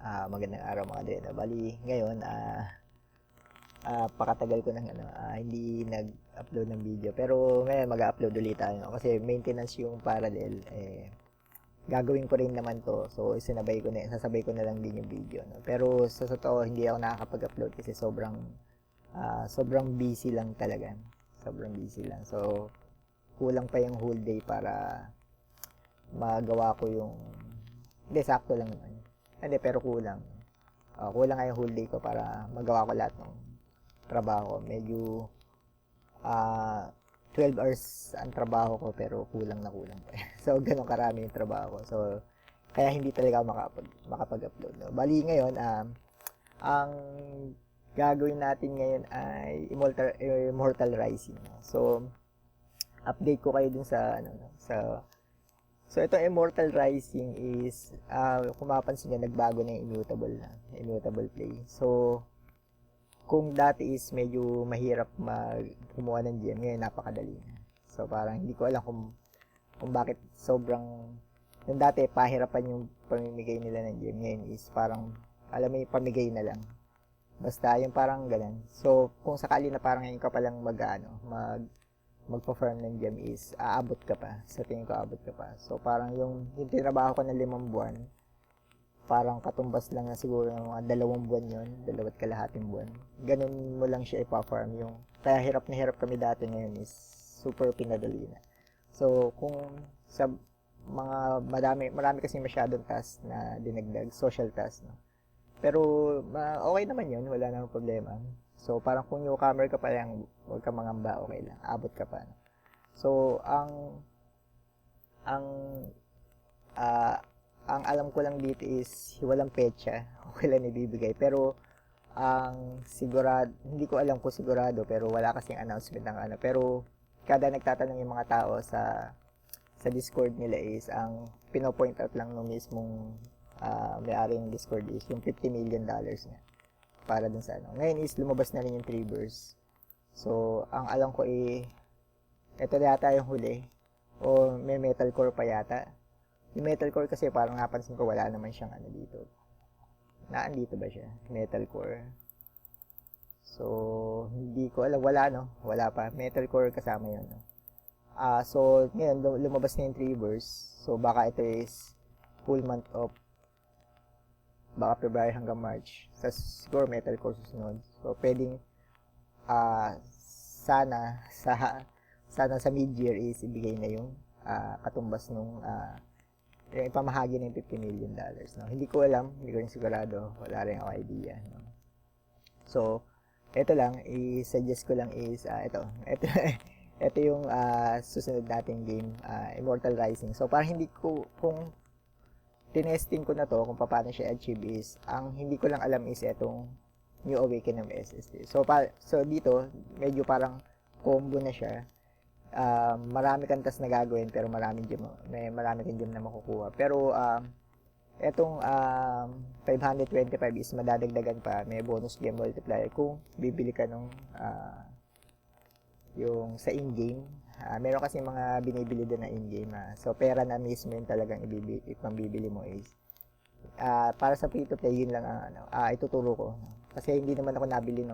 Magandang araw mga dreno. Bali, ngayon, pakatagal ko hindi nag-upload ng video. Pero ngayon, mag-upload ulit tayo. Kasi maintenance yung parallel. Gagawin ko rin naman to. So, sasabay ko na lang din yung video. No? Pero sa totoo, hindi ako nakakapag-upload kasi sobrang busy lang talaga. Sobrang busy lang. So, kulang pa yung whole day para magawa ko yung... Hindi, sakto lang naman. Hindi, pero kulang. Kulang nga yung whole day ko para magawa ko lahat ng trabaho. Medyo 12 hours ang trabaho ko pero kulang na kulang pa. So, ganun karami yung trabaho ko. So, kaya hindi talaga ako makapag-upload. No? Bali ngayon, ang gagawin natin ngayon ay Immortal Rising. No? So, update ko kayo dun sa So, itong Immortal Rising is, kung mapansin nyo, nagbago na yung Immutable Play. So, kung dati is medyo mahirap kumuha ng gem, ngayon napakadali na. So, parang hindi ko alam kung bakit yung dati, pahirapan yung pamimigay nila ng gem. Ngayon is parang, alam mo yung pamigay na lang. Basta, yung parang ganun. So, kung sakali na parang ngayon ka palang magpa-farm ng gem is aabot ka pa. Sa tingin ko aabot ka pa. So parang yung tinabaho ko ng 5 buwan, parang katumbas lang na siguro ng mga 2 buwan yon, 2.5 buwan. Ganun mo lang siya ipa-farm yung kaya hirap na hirap kami dati, ngayon is super pinadali na. So kung sa marami kasi masyadong task na dinagdag, social task, no? Pero okay naman yun, wala namang problema. So, parang kung newcomer ka pa lang, huwag ka mangamba, okay lang. Abot ka pa. No? So, ang alam ko lang dito is walang petsa. Okay lang ibibigay. Pero, hindi ko alam kung sigurado, pero wala kasing announcement ng ano. Pero, kada nagtatanong yung mga tao sa Discord nila is, ang pino-point out lang ng mismong may-ari ng Discord is yung $50 million niya. Para dun sa ano. Ngayon is lumabas na rin yung Treeverse. So, ang alam ko ito yata yung huli. O may metalcore pa yata. Yung metalcore kasi parang napansin ko wala naman siyang ano dito. Naandito ba siya? Metalcore. So, hindi ko alam. Wala, no? Wala pa. Metalcore kasama yun, no? So, ngayon lumabas na yung Treeverse. So, baka ito is full month of baka February hanggang March. Siguro metalcore susunod. So, pwedeng sana sa mid-year is ibigay na yung katumbas nung yung ipamahagi ng $50 million. No? Hindi ko alam, hindi ko rin sigurado. Wala rin ako idea. No? So, ito lang, i-suggest ko lang is, ito yung susunod nating game, Immortal Rising. So, parang hindi ko, kung tinesting ko na to kung paano siya achieve is, ang hindi ko lang alam is itong New Awaken ng SSD. So dito, medyo parang combo na siya. Marami kang task na gagawin pero marami kang gem na makukuha. Pero etong 525 is madadagdagan pa. May bonus gem multiplier kung bibili ka nung yung sa in-game. Meron kasi mga binibili din na in-game. So, pera na mismo yung talagang ipambibili mo is. Para sa free-to-play, yun lang ituturo ko. Kasi hindi naman ako nabili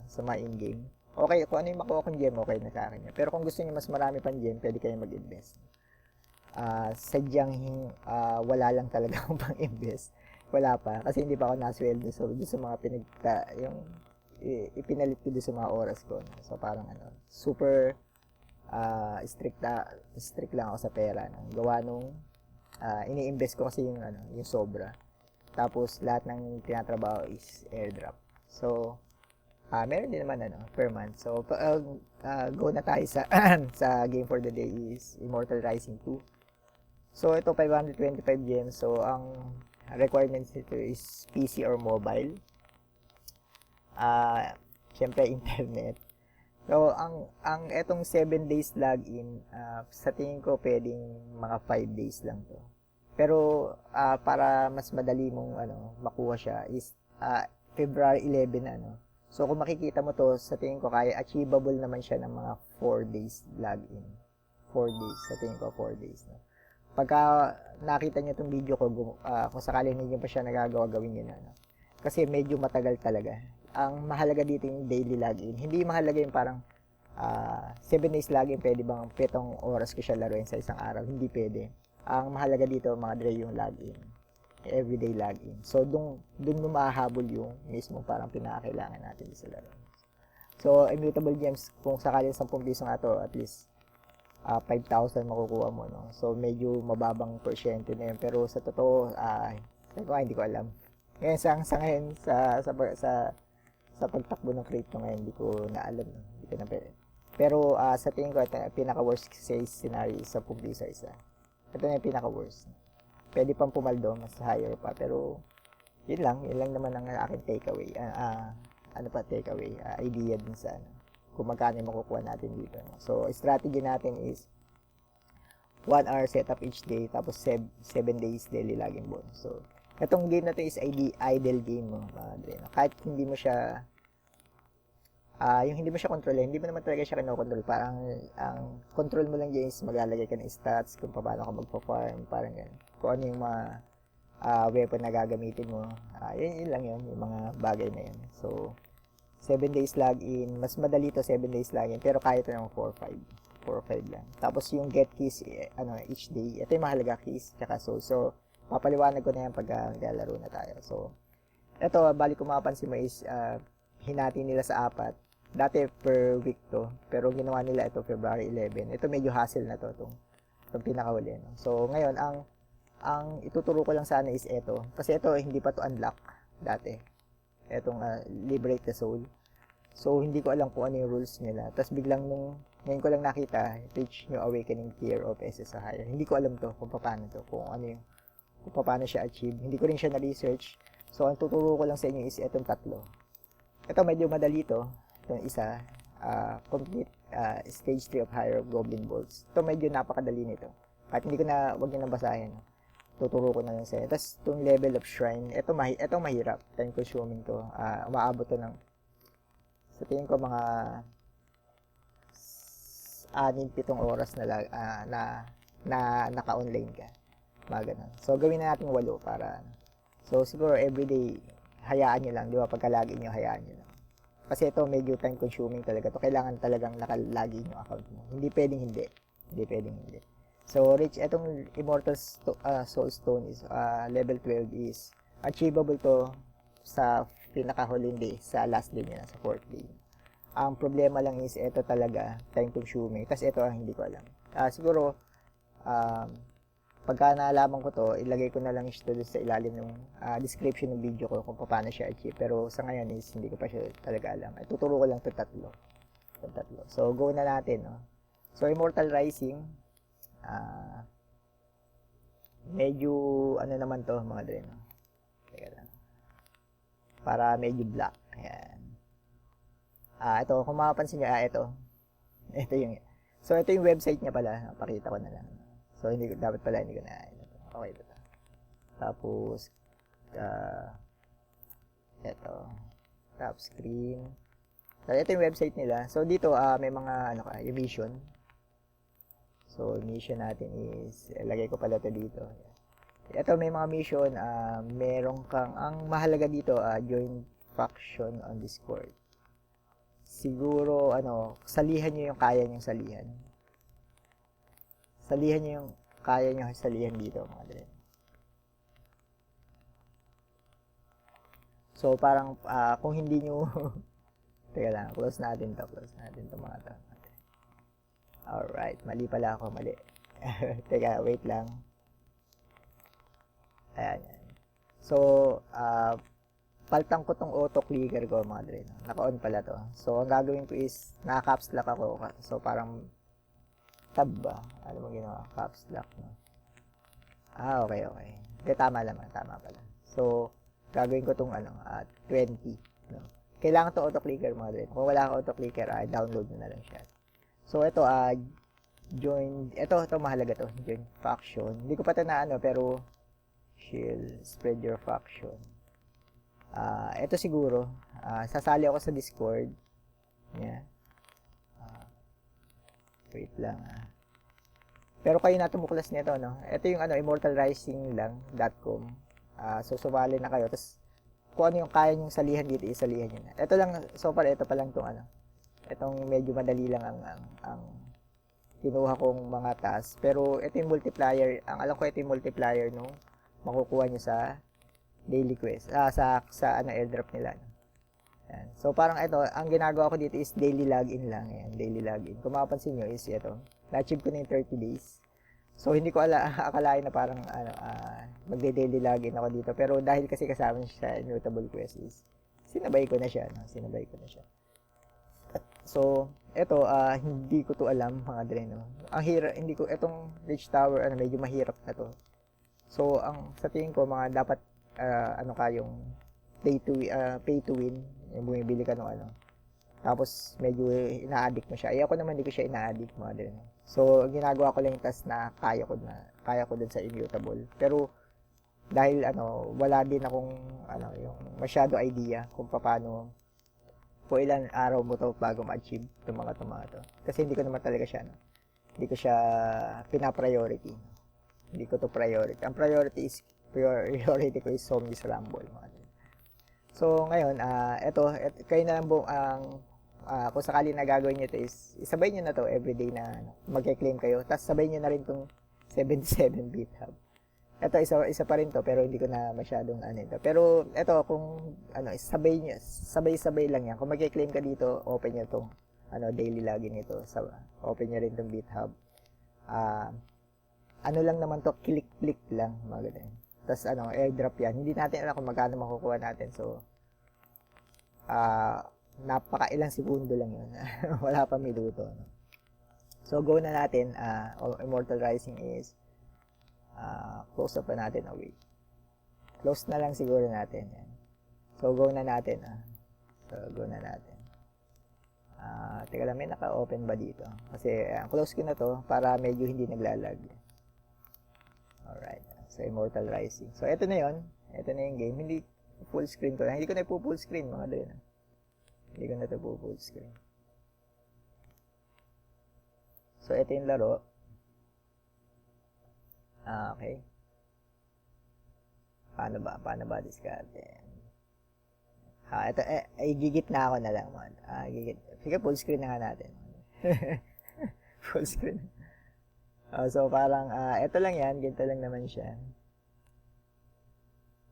sa mga in-game. Okay, kung ano yung makuha kong gem, okay na sa akin. Pero kung gusto niyo mas marami pang gem, pwede kayo mag-invest. Sadyang wala lang talaga akong pang-invest. Wala pa. Kasi hindi pa ako nasweldo. So, doon sa mga ipinalit ko doon sa mga oras ko. So, parang super strict lang ako sa pera. No? Gawa nung ini-invest ko kasi yung sobra. Tapos lahat ng tinatrabaho is airdrop. So, meron din naman per month. So, go na tayo sa sa game for the day is Immortal Rising 2. So, ito 525 gems. So, ang requirements nito is PC or mobile. Syempre internet. So, ang etong 7 days login, sa tingin ko pwedeng mga 5 days lang to. Pero para mas madali mong makuha siya is February 11 So, kung makikita mo to, sa tingin ko kaya achievable naman siya ng mga 4 days login. 4 days, sa tingin ko 4 days. No? Pagka nakita niyo itong video ko, kung sakali hindi niyo pa siya nagagawa, gawin niyo na. No? Kasi medyo matagal talaga. Ang mahalaga dito yung daily login. Hindi mahalaga yung parang 7 days login, pwede bang 7 oras ko siya laruin sa isang araw? Hindi pwede. Ang mahalaga dito, mga dre, yung login. Everyday login. So, dun mahahabol yung mismo parang pinakakailangan natin sa laro. So, immutable gems, kung sakali 10 piso nga to, at least 5,000 makukuha mo, no? So, medyo mababang porsyento na yun. Pero sa totoo, hindi ko alam. Ngayon, sa ngayon, sa pagtakbo ng crypto ngayon, hindi ko na alam. No? Hindi ko na pwede. Pero sa tingin ko, ito pinaka-worst case scenario is 10 piso isa. Ito na yung pinaka-worst. Pwede pang pumaldo, mas higher pa. Pero, yun lang naman ang aking takeaway. Takeaway? Idea din sa kung magkano yung makukuha natin dito. No? So, strategy natin is 1 hour setup each day, tapos 7 days daily login bonus. So, itong game na to is idle game mo, mga dre. No? Kahit hindi mo siya, yung hindi mo siya control, hindi mo naman talaga siya kinokontrol. Parang, ang control mo lang dyan is maglalagay ka ng stats, kung paano ka magpa-farm, parang yan. Kung ano yung mga weapon na gagamitin mo. Yun lang yun, yung mga bagay na yun. So, 7 days login, mas madali to 7 days login, pero kaya ito ng 4-5 lang. Tapos yung get keys, each day, ito yung mahalaga keys, tsaka soul. So, papaliwanag ko na yan pag naglalaro na tayo. So, ito, balik kung mapapansin mo is, hinati nila sa 4. Dati per week to, pero ginawa nila ito February 11. Ito medyo hassle na to, itong pinakahuli. No? So, ngayon, ang ituturo ko lang sana is ito. Kasi ito, hindi pa to unlock dati. Etong liberate the soul. So, hindi ko alam kung ano yung rules nila. Tapos biglang ngayon ko lang nakita, reach new awakening tier of SS or higher. Hindi ko alam to, kung paano to, kung paano siya achieve. Hindi ko rin siya na-research. So, ang tuturo ko lang sa inyo is etong 3. Ito, medyo madali to. Itong isa, complete stage 3 of higher goblin bolts. Ito, medyo napakadali nito. Kahit hindi ko wag nyo nang basahin. Tuturo ko na lang sa'yo. Tapos, itong level of shrine, ito mahirap. Time consuming to. Umaabot to ng, sa tingin ko, mga 6-7 oras na naka-online ka. Mga ganun. So, gawin na natin 8 para, so, siguro everyday, hayaan nyo lang. Di ba? Pagka-login nyo, hayaan nyo lang. Kasi ito, medyo time consuming talaga to. Kailangan talagang naka-login yung account mo. Hindi pwedeng hindi. So, etong Immortal Soul Stone is, level 12 is achievable to sa pinakahuling day, sa last day nila, sa 4th day. Ang problema lang is, ito talaga, time consuming. Tapos ito, hindi ko alam. Siguro, pagka naalaman ko to, ilagay ko na lang ito sa ilalim ng description ng video ko kung paano siya achieve. Pero sa ngayon is, hindi ko pa siya talaga alam. Tuturo ko lang ito 3. So, go na natin. No? So, Immortal Rising, medyo naman to mga dre, no? Teka lang. Para medyo black. Ayan. Ito, kung mapapansin nyo, ito yung, so ito yung website niya pala, pakita ko na lang. So, hindi ko na, okay ito. Tapos, ito, top screen. So, ito yung website nila. So, dito, may mga, yung mission. So, mission natin is, lagay ko pala ito dito. Ito, may mga mission, meron kang, ang mahalaga dito, join faction on Discord. Siguro, salihan nyo yung kaya nyong salihan. Salihan nyo yung kaya nyo salihan dito, mga dre. So, parang, kung hindi nyo, teka lang, close natin to mga to. Alright, mali pala ako, mali. Teka, wait lang. Ayan. So, paltang ko tong auto-clicker ko, mga dre. Naka-on pala to. So, ang gagawin ko is, naka-caps lock ako. So, parang, tab ba? Ano mo ginawa? Caps lock. No? Okay. Hindi, tama pala. So, gagawin ko tong, 20. No? Kailangan to auto-clicker, mga dre. Kung wala kang auto-clicker, download mo na lang siya. So, ito, join, ito mahalaga to, join faction. Hindi ko pa ito na pero, shield, spread your faction. Ito siguro, sasali ako sa Discord. Yeah. Wait lang, Pero kayo na tumuklas nito, no? Ito yung immortalrising.com. So, sumali na kayo. Tapos, kung ano yung kaya nyong salihan dito, isalihan nyo na. Ito lang, so far, ito pa lang itong Itong medyo madali lang ang kinuha kong mga task. Pero, ito yung multiplier. Ang alam ko, ito yung multiplier, no? Makukuha nyo sa daily quest. Sa airdrop nila. No? Yan. So, parang ito, ang ginagawa ko dito is daily login lang. Yan, daily login. Kung mapapansin nyo is ito. Na-achieve ko na yung 30 days. So, hindi ko akalain na parang magde-daily login ako dito. Pero dahil kasi kasama siya sa immutable quest is sinabay ko na siya. No? Sinabay ko na siya. So, ito, hindi ko to alam mga dreno. Ang hirap, hindi ko, itong Reach Tower, medyo mahirap na to. So, sa tingin ko, mga dapat, yung pay to win. Yung bumibili ka ng Tapos, medyo ina-addict mo siya. Ako naman, hindi ko siya ina-addict mga dreno. So, ginagawa ko lang yung task na kaya ko dun sa immutable. Pero, dahil, wala din akong, yung masyado idea kung paano, po ilan araw mo to bago ma-achieve itong mga to. Kasi hindi ko naman talaga siya, hindi ko siya pina-priority. Hindi ko to priority. Ang priority ko is Zombies Rumble. So, ngayon, kayo na lang kung sakali na gagawin nyo ito is, isabay nyo na to everyday na mag-claim kayo. Tapos sabay nyo na rin itong 77-bit hub. Ito, isa pa rin to, pero hindi ko na masyadong ito. Pero, ito, kung, sabay-sabay lang yan. Kung mag-claim ka dito, open nyo itong, daily login nito. Open nyo rin itong BitHub. Lang naman to, click lang, mga ganun. Tapos, airdrop yan. Hindi natin alam kung magkano makukuha natin. So, napaka-ilang segundo lang yun. Wala pa minuto. So, go na natin. Immortal Rising is, close up pa natin. Wait. Close na lang siguro natin. Yan. So, go na natin. Teka lang, may naka-open ba dito? Kasi, close ko na to para medyo hindi naglalag. Alright. So, Immortal Rising. So, ito na yon. Ito na yung game. Hindi full screen ko na. Hindi ko na full screen, mga doon. Hindi ko na ito full screen. So, ito yung laro. Okay. Paano ba diskarte? Ito, gigit na ako na lang. Gigit. Sige, full screen na nga natin. Full screen. So, parang, ito lang yan. Ganito lang naman siya.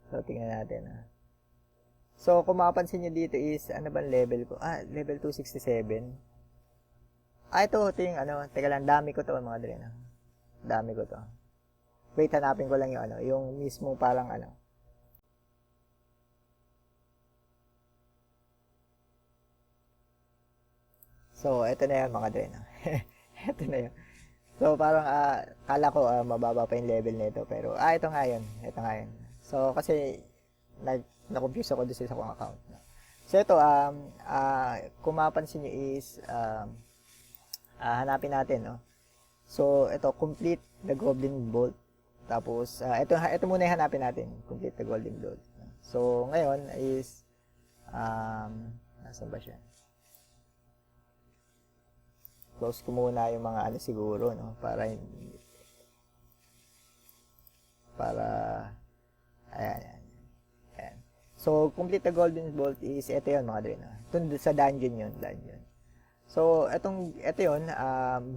So, tingnan natin. So, kung mapapansin nyo dito is, ano bang level ko? Level 267. Ito yung, teka lang, dami ko to, mga drin. Dami ko to. Wait, hanapin ko lang yung, yung mismo parang, So, ito na yan, mga drin. Ito na yun. So, parang, kala ko, mababa pa yung level nito. Pero, ito nga yun. Ito nga yun. So, kasi, na-confuse ako doon sa akong account. So, ito, kung mapansin nyo is, hanapin natin, no? So, ito, complete the Goblin Bolt. Tapos, ito muna yung hanapin natin. Complete the Golden Bolt. So, ngayon is, nasan ba siya? Close ko muna yung mga siguro, no? Para, ayan. So, complete the Golden Bolt is, ito yun, mga drin. Sa dungeon yun, So, ito yun,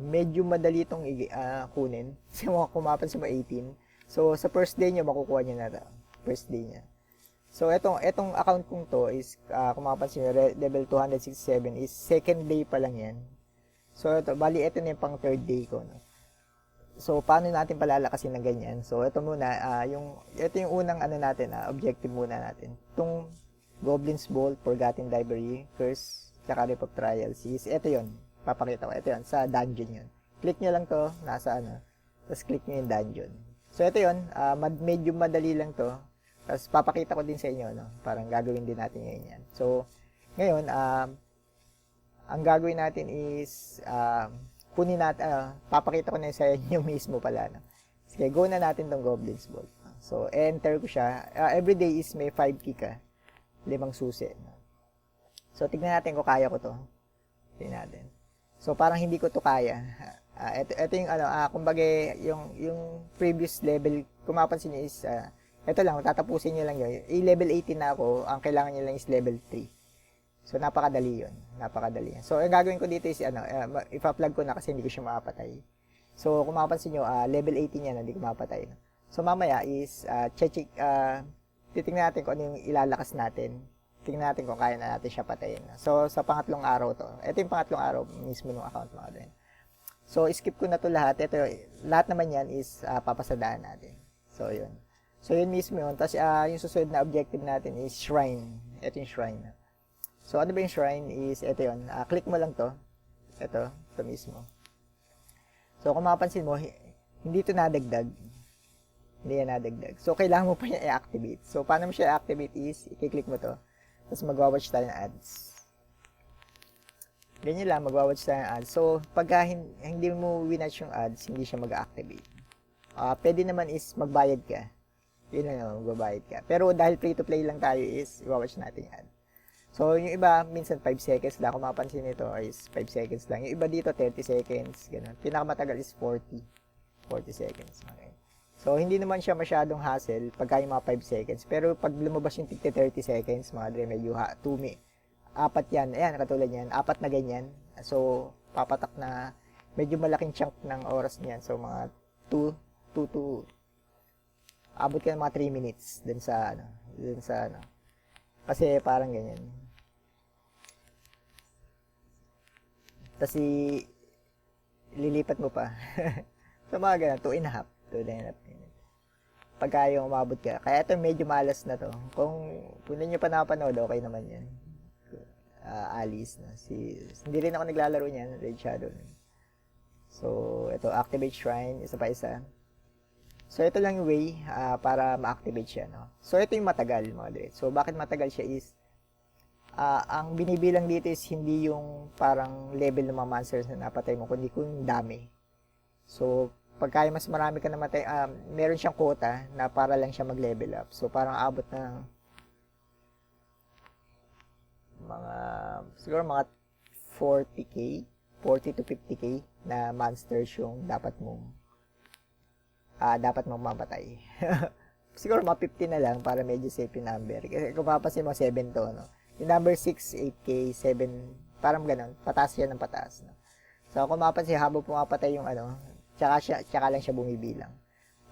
medyo madali itong kunin. Kasi kung mapansin mo, 18. So, sa first day nyo, makukuha nyo na ito. First day niya. So, etong account kong to is, kung mapansin nyo, level 267 is second day pa lang yan. So, bali, ito na yung pang third day ko. No? So, paano natin palalakasin na ganyan? So, ito muna, ito yung unang natin, objective muna natin. Itong Goblin's Bolt, Forgotten Library, Curse, tsaka Reap of Trials is, ito yun. Papakita ko, ito yun, sa dungeon yun. Click nyo lang to, nasa tapos click nyo yung dungeon. So, ito yun, medyo madali lang to. Tapos, papakita ko din sa inyo, no? Parang gagawin din natin ngayon yan. So, ngayon, ang gagawin natin is, kunin natin, papakita ko na sa inyo mismo pala. No? Sige, go na natin tong Goblin's Bolt. So, enter ko siya. Everyday is may 5 key ka. 5 susi. No? So, tignan natin kung kaya ko to. Tignan natin. So, parang hindi ko to kaya. ito yung ano, kumbaga yung previous level, kung mapansin niyo is, ito lang, tatapusin niyo lang yun. I-level 18 na ako, ang kailangan niyo lang is level 3. So, napakadali yun. Napakadali. So, ang gagawin ko dito is, ipa-plug ko na kasi hindi ko siya mapatay. So, kung mapansin niyo, level 18 yan, hindi ko mapatay. So, mamaya is, titingnan natin kung ano yung ilalakas natin. Tingnan natin kung kaya na natin siya patayin. So, sa pangatlong araw to. Ito yung pangatlong araw mismo ng account mga din. So, skip ko na to lahat. Ito, lahat naman yan is papasadaan natin. So, yun. So, yun mismo yun. Tapos, yung susunod na objective natin is shrine. Ito yung shrine. So, ano ba yung shrine is, ito yun. Click mo lang to. Ito mismo. So, kung mapapansin mo, hindi ito nadagdag. Hindi yan nadagdag. So, kailangan mo pa niya i-activate. So, paano mo siya i-activate is, i-click mo to. Tapos, magwa-watch tayo ng ads. Ganyan lang, magwa-watch tayo ng ads. So, pagka hindi mo winatch yung ads, hindi siya mag-activate. Pwede naman is magbayad ka. Yun lang naman, magbabayad ka. Pero dahil free-to-play lang tayo is, i-watch natin yung ad. So, yung iba, minsan 5 seconds lang. Kung mapansin nito is 5 seconds lang. Yung iba dito, 30 seconds. Ganun. Pinakamatagal is 40 seconds. Okay. So, hindi naman siya masyadong hassle pagka yung mga 5 seconds. Pero pag lumabas yung 30 seconds, mga dre, medyo 2 apat yan. Ayan, katulad yan. 4 na ganyan. So, papatak na medyo malaking chunk ng oras niyan. So, mga 2 to abot ka ng mga 3 minutes dun sa kasi parang ganyan. Tapos lilipat mo pa. So, mga ganun, 2.5 minutes. Pagka yung umabot ka. Kaya ito medyo malas na to. Kung hindi nyo pa napanood, okay naman yan. Alice na. Hindi rin ako naglalaro niyan, Red Shadow. So, ito, Activate Shrine, isa pa isa. So, ito lang yung way para ma-activate siya, no? So, ito yung matagal, mga dre. So, bakit matagal siya is, ang binibilang dito is hindi yung parang level ng mga monsters na napatay mo, kundi kung dami. So, pagka mas marami ka namatay, meron siyang quota na para lang siya mag-level up. So, parang abot ng siguro mga 40k, 40 to 50k na monsters yung dapat mong mamatay. Siguro mga 50 na lang para medyo safe yung number. Kasi kung papasin mo 7 to, no? Yung number 6, 8k, 7, parang ganun. Pataas yan ng pataas, no? So, kung mapapansin, habang pumapatay yung tsaka lang siya bumibilang.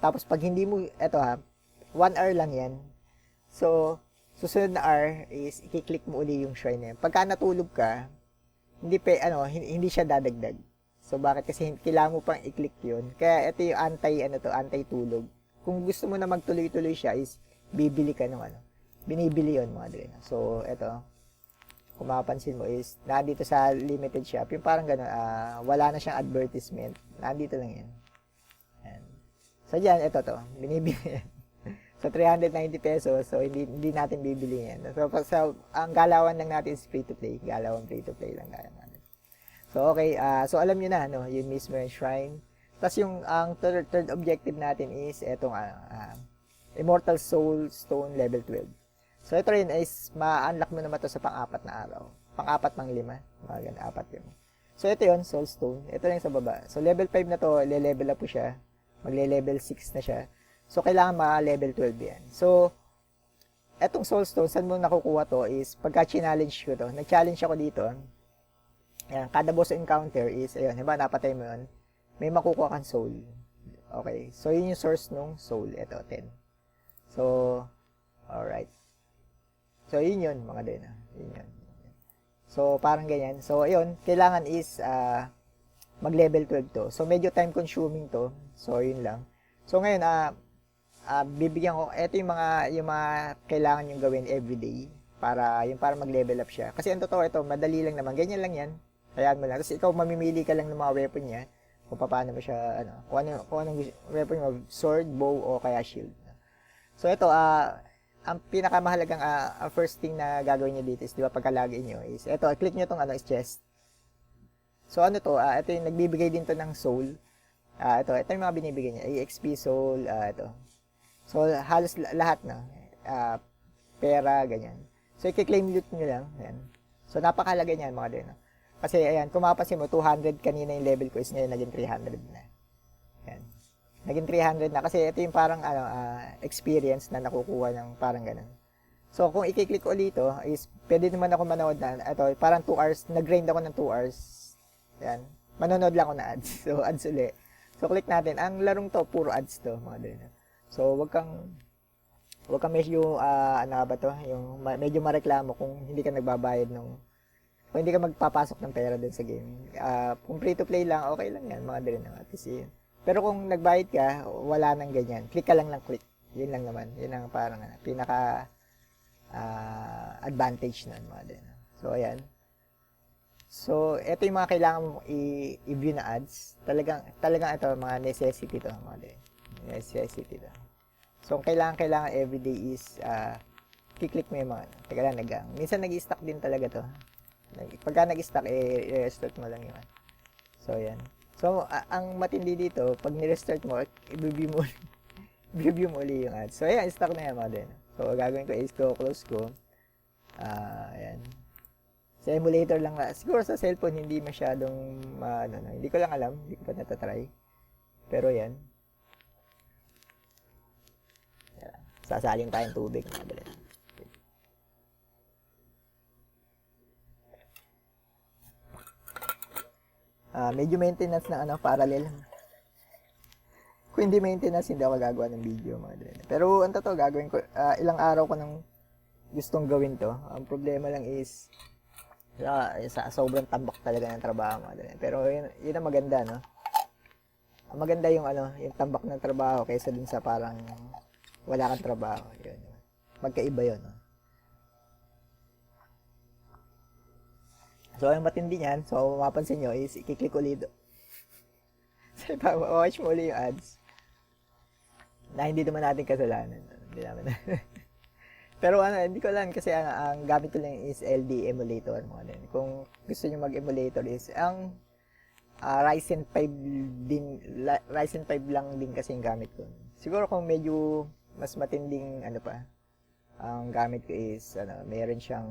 Tapos, pag hindi mo, 1 hour lang yan. So, susunod na hour is, i-click mo uli yung shrine na yan. Pagka natulog ka, hindi siya dadagdag. So, bakit? Kasi kailangan mo pang i-click yun. Kaya, ito yung anti-tulog. Kung gusto mo na magtuloy-tuloy siya is, binibili yun, mga dre. So, ito, kung mapapansin mo is, nandito sa limited shop, yung parang gano'n, wala na siyang advertisement. Nandito lang yan. Ayan. So, dyan, ito to, binibili yan. So, 390 pesos, so, hindi natin bibili yan. So, ang galawan lang natin is free-to-play. Galawan free-to-play lang gaya natin. So, okay, so, alam nyo na, no, yun mismo yung shrine. Tapos, ang third objective natin is, etong, Immortal Soul Stone level 12. So, ito rin is, ma-unlock mo naman ito sa pang-4 na araw. Pang-4 ng 5. Mga ganun, 4 yun. So, ito yun, Soul Stone. Ito lang sa baba. So, level 5 na to, le-level up po siya. Magle-level 6 na siya. So, kailangan ma-level 12 yan. So, etong Soul Stone, saan mo nakukuha to is, pagka-challenge ko to, nag-challenge ako dito. Ayan, kada boss encounter is, ayun, diba, napatay mo yun, may makukuha kang soul. Okay, so yun yung source nung soul. Ito, 10. So, alright. So, yun, mga din. Yun. So, parang ganyan. So, ayun, kailangan is, mag-level 12 to. So, medyo time-consuming to. So, yun lang. So, ngayon, bibigyan ko, ito yung mga kailangan yung gawin everyday para mag-level up siya. Kasi ang totoo ito, madali lang naman. Ganyan lang yan. Hayaan mo lang. Tapos ikaw, mamimili ka lang ng mga weapon niya. Kung paano mo siya, kung anong weapon mo, sword, bow, o kaya shield. So, ito, ang pinakamahalagang first thing na gagawin niyo dito is, di ba, pagka-login niyo is, ito, click niyo itong is chest. So, ito yung nagbibigay din to ng soul. Ito yung mga binibigay niya. EXP, soul, ito. So, halos lahat na. Pera, ganyan. So, i-claim loot nyo lang. Ayan. So, napakahalaga niyan, mga din. Kasi, ayan, kung mapapansin mo, 200 kanina yung level ko is ngayon naging 300 na. Ayan. Naging 300 na kasi ito yung parang experience na nakukuha ng parang ganun. So, kung i-click ko ulit ito, is pwede naman ako manood na, ito, parang 2 hours, nag-grind ako ng 2 hours. Ayan. Manonood lang ako na ads. So, ads ulit. So, click natin. Ang larong to, puro ads to, mga dito. So, wag kang medyo, ano ba to, yung medyo mareklamo kung hindi ka nagbabayad kung hindi ka magpapasok ng pera din sa game. Kung free to play lang, okay lang yan, mga din naman. Pero kung nagbayad ka, wala nang ganyan. Click ka lang ng click. Yun lang naman. Yun ang parang pinaka advantage nun, mga din. So, ayan. So, ito yung mga kailangan mong i-view na ads. Talagang ito, mga necessity to, mga din. Necessity to. So, kung kailangan everyday is, kiklik mo yung mga, teka lang, minsan nag-i-stack din talaga to. Pagka nag-i-stack, i-restart mo lang yun. So, yan. So, ang matindi dito, pag ni-restart mo, i-review mo ulit yung ads. So, ayan, stack na yan mga din. So, gagawin ko is close ko. Ayan. Sa emulator lang na. Siguro sa cellphone, hindi masyadong, hindi ko lang alam. Hindi ko pa natatry. Pero yan. Sasalin tayong tubig. Medyo maintenance ng parallel. Kung hindi maintenance, hindi ako gagawa ng video, mga dre. Pero ang totoo, gagawin ko, ilang araw ko nang gustong gawin to. Ang problema lang is, sa sobrang tambak talaga ng trabaho, mga dre. Pero yun ang maganda, no? Ang maganda yung yung tambak ng trabaho kaysa dun sa parang wala kang trabaho. Yun. Magkaiba yun, no? So, ang matindi niyan, so, mapapansin nyo is, i-click ulit. So, watch mo ulit yung ads. Na hindi naman natin kasalanan. Hindi naman. Pero hindi ko lang kasi ang gamit ko lang is LD emulator. Mga din. Kung gusto nyo mag-emulator is, ang Ryzen 5 din, Ryzen 5 lang din kasi yung gamit ko. Siguro kung medyo mas matinding ang gamit ko is, mayroon siyang,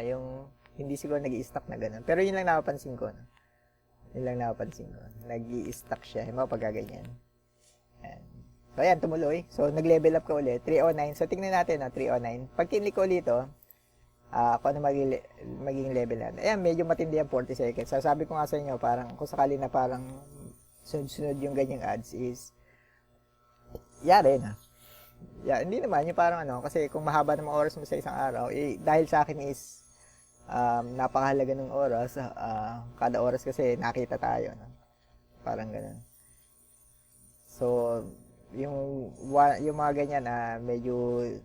yung, hindi siguro nag-i-stack na gano'n. Pero yun lang napapansin ko. No? Yun lang napapansin ko. Nag-i-stack siya. Yung mga pagkaganyan. Ayan. So, ayan, tumuloy. So, nag-level up ka ulit. 309. So, tingnan natin, 309. Pag kinlik ko ulit ito, kung ano magiging level natin. Ayan, medyo matindi ang 40 seconds. So, sabi ko nga sa inyo, parang, kung sakali na parang sunod-sunod yung ganyang ads is, yari na. Yeah, hindi naman, yung parang kasi kung mahaba ng mga oras mo sa isang araw, dahil sa akin is, napakahalaga ng oras, kada oras kasi nakita tayo, no? Parang ganun. So, yung mga ganyan, medyo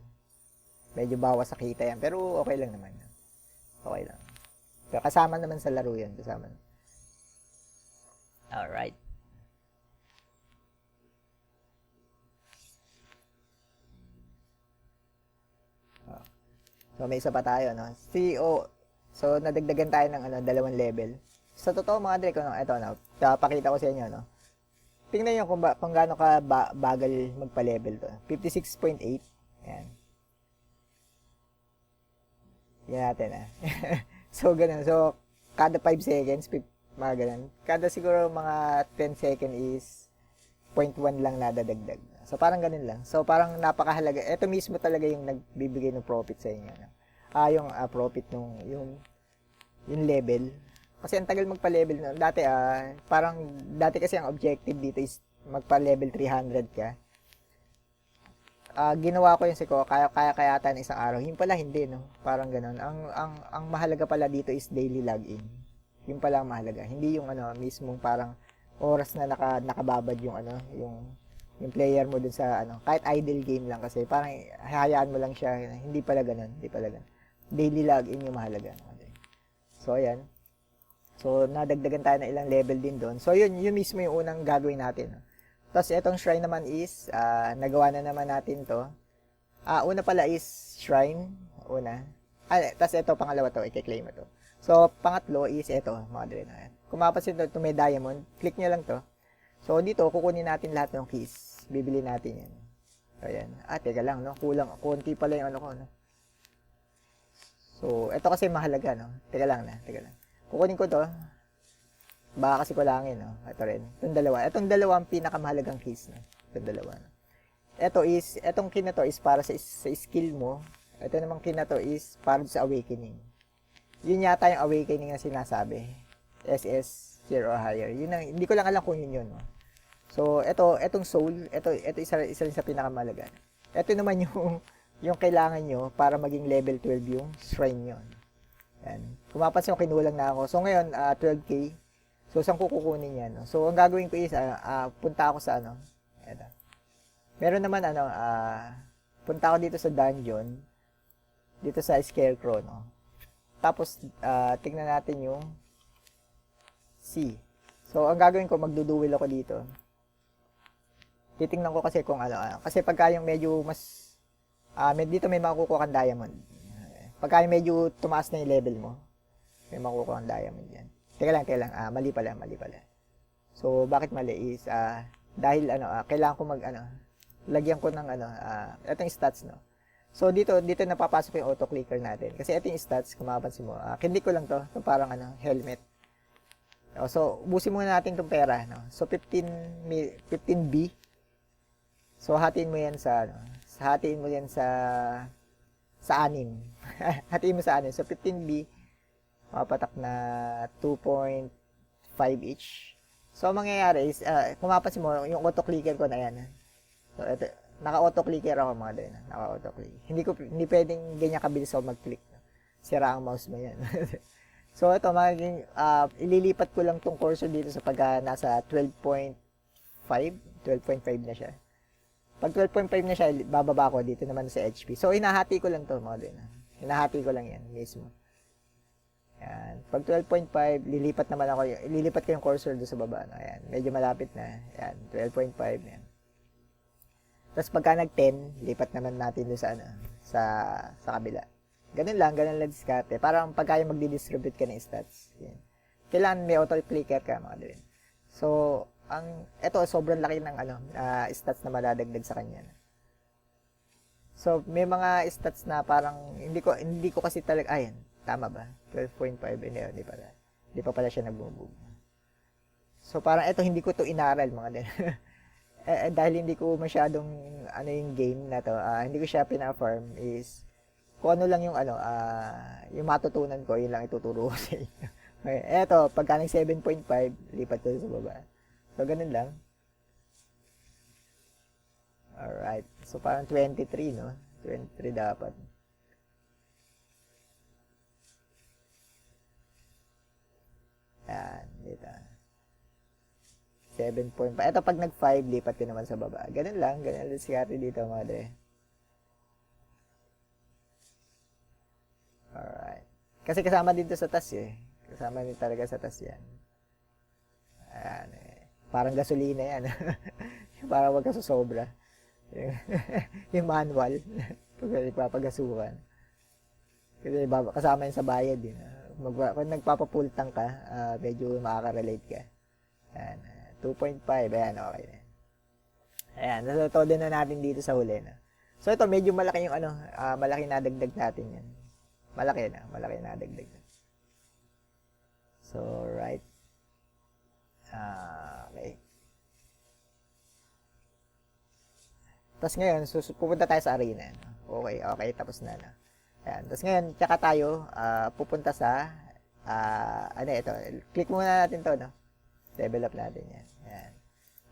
bawas sa kita yan, pero okay lang naman. Okay lang. Pero kasama naman sa laro yan, kasama. Alright. So, may isa pa tayo, no? So, nadagdagan tayo ng 2 level. Sa totoo, mga Dre, ito, pakita ko sa inyo, no? Tingnan nyo kung gaano ka bagal magpa-level to. 56.8. Ayan. Yan natin, So, ganun. So, kada 5 seconds, mga ganun. Kada siguro mga 10 seconds is 0.1 lang nadadagdag. So, parang ganun lang. So, parang napakahalaga. Ito mismo talaga yung nagbibigay ng profit sa inyo. Yung profit yung level. Kasi ang tagal magpa-level na. Dati kasi ang objective dito is magpa-level 300 ka. Ginawa ko yung siko, kaya yata ng isang araw. Yung pala hindi, no? Parang ganun. Ang mahalaga pala dito is daily login. Yung pala ang mahalaga. Hindi yung mismong parang oras na nakababad yung yung player mo dun sa kahit idle game lang kasi parang hayaan mo lang siya. Hindi pala ganun. Daily login yung mahalaga. So, ayan. So, nadagdagan tayo ng ilang level din doon. So, yun mismo yung unang gagawin natin. Tapos, itong shrine naman is, nagawa na naman natin to. Una pala is shrine. Una. Tapos, ito, pangalawa to. I-claim mo to. So, pangatlo is ito, mga dre na yan. Kung mapapansin to, may diamond, click nyo lang to. So, dito, kukunin natin lahat ng keys. Bibili natin yan. So, ayan. Teka lang, no? Kulang. Konti pala yung ko, no? So, So, ito kasi mahalaga, no? Teka lang. Kukunin ko to. Baka kasi kulangin, no? Ito rin. Itong dalawa. Itong dalawa ang pinakamahalagang keys, no? Itong dalawa, no? Itong key na to is para sa skill mo. Ito namang key na to is para sa awakening. Yun yata yung awakening na sinasabi. SS 0 or higher. Yun ang, hindi ko lang alam kung yun, no? So, etong soul, ito isa rin sa pinakamahalaga. Ito naman yung kailangan nyo para maging level 12 yung shrine nyo. Yan. Kung mapansin ko, kinulang na ako. So, ngayon, 12k. So, saan ko kukunin yan? No? So, ang gagawin ko is, punta ako sa ano. Ito. Meron naman, punta ako dito sa dungeon. Dito sa Scarecrow, no? Tapos, tingnan natin yung C. So, ang gagawin ko, magduduel ako dito. Titingnan ko kasi kung kasi pagka yung medyo mas dito may makukuha kang diamond. Pagka yung medyo tumaas na yung level mo, may makukuha kang diamond yan. Teka lang, mali pala. So, bakit mali is dahil kailangan ko lagyan ko ng etong stats, no. So, dito napapasok yung auto clicker natin. Kasi ito yung stats, kung mapapansin mo. Hindi ko lang to parang helmet. So, ubusin muna natin itong pera, no. So, 15B. So, hatiin mo yan sa 6. Hatiin mo sa 6. So, 15B, mapatak na 2.5 each. So, ang mangyayari is, kung mapapansin mo, yung auto-clicker ko na yan. So, ito, naka-auto-clicker ako mga din. Naka-auto-click. Hindi pwedeng ganyan kabilis ako mag-click. Sira ang mouse mo yan. So, ito, ililipat ko lang tong cursor dito sa pagka nasa 12.5 na siya. Pag 12.5 na siya, bababa ko dito naman sa HP. So, hinahati ko lang to mga din. Hinahati ko lang yan mismo. Yan. Pag 12.5, lilipat ko yung cursor doon sa baba. No? Ayan. Medyo malapit na. Yan. 12.5. Yan. Tapos pagka nag-10, lipat naman natin doon sa kabila. Ganun lang diskarte. Parang pagka yung magdi-distribute ka ng stats. Yan. Kailangan may auto-clicker ka mga din. So, ito sobrang laki ng stats na madadagdag sa kanya. So, may mga stats na parang hindi ko kasi talaga tama ba? 12.5 hindi pala. Hindi pa pala siya nagbo-move. So, parang ito hindi ko to inaral mga din. Dahil hindi ko masyadong yung game na to, hindi ko siya pina-farm is kung ano lang yung yung matutunan ko, yun lang ituturo ko sa inyo. Okay, eto, pagka ng 7.5, lipat ko sa baba. So, ganun lang. Alright. So, parang 23, no? 23 dapat. Yan. Dito. 7.5. Ito, pag nag-5, lipat ko naman sa baba. Ganun lang. Ganun lang siya dito, madre. Alright. Kasi kasama dito sa taas, eh. Kasama din talaga sa taas yan. Ayan, eh. Parang gasolina yan. Parang wag ka sobra. Yung manual. Pag ipapagasukan. Kasi kasama yun sa bayad din. Kung nagpapapultang ka, medyo makaka-relate ka. Ayan, 2.5. Ayan, okay na. Ayan, so todo na natin dito sa huli. No? So ito, medyo malaki yung malaki na dagdag natin yan. Malaki na dagdag. So, right. Okay. Tapos ngayon, pupunta tayo sa arena. Okay, tapos na. Ayan. Tapos ngayon, tsaka tayo pupunta sa, ito. Click muna natin to, no? Level up natin yan. Ayan.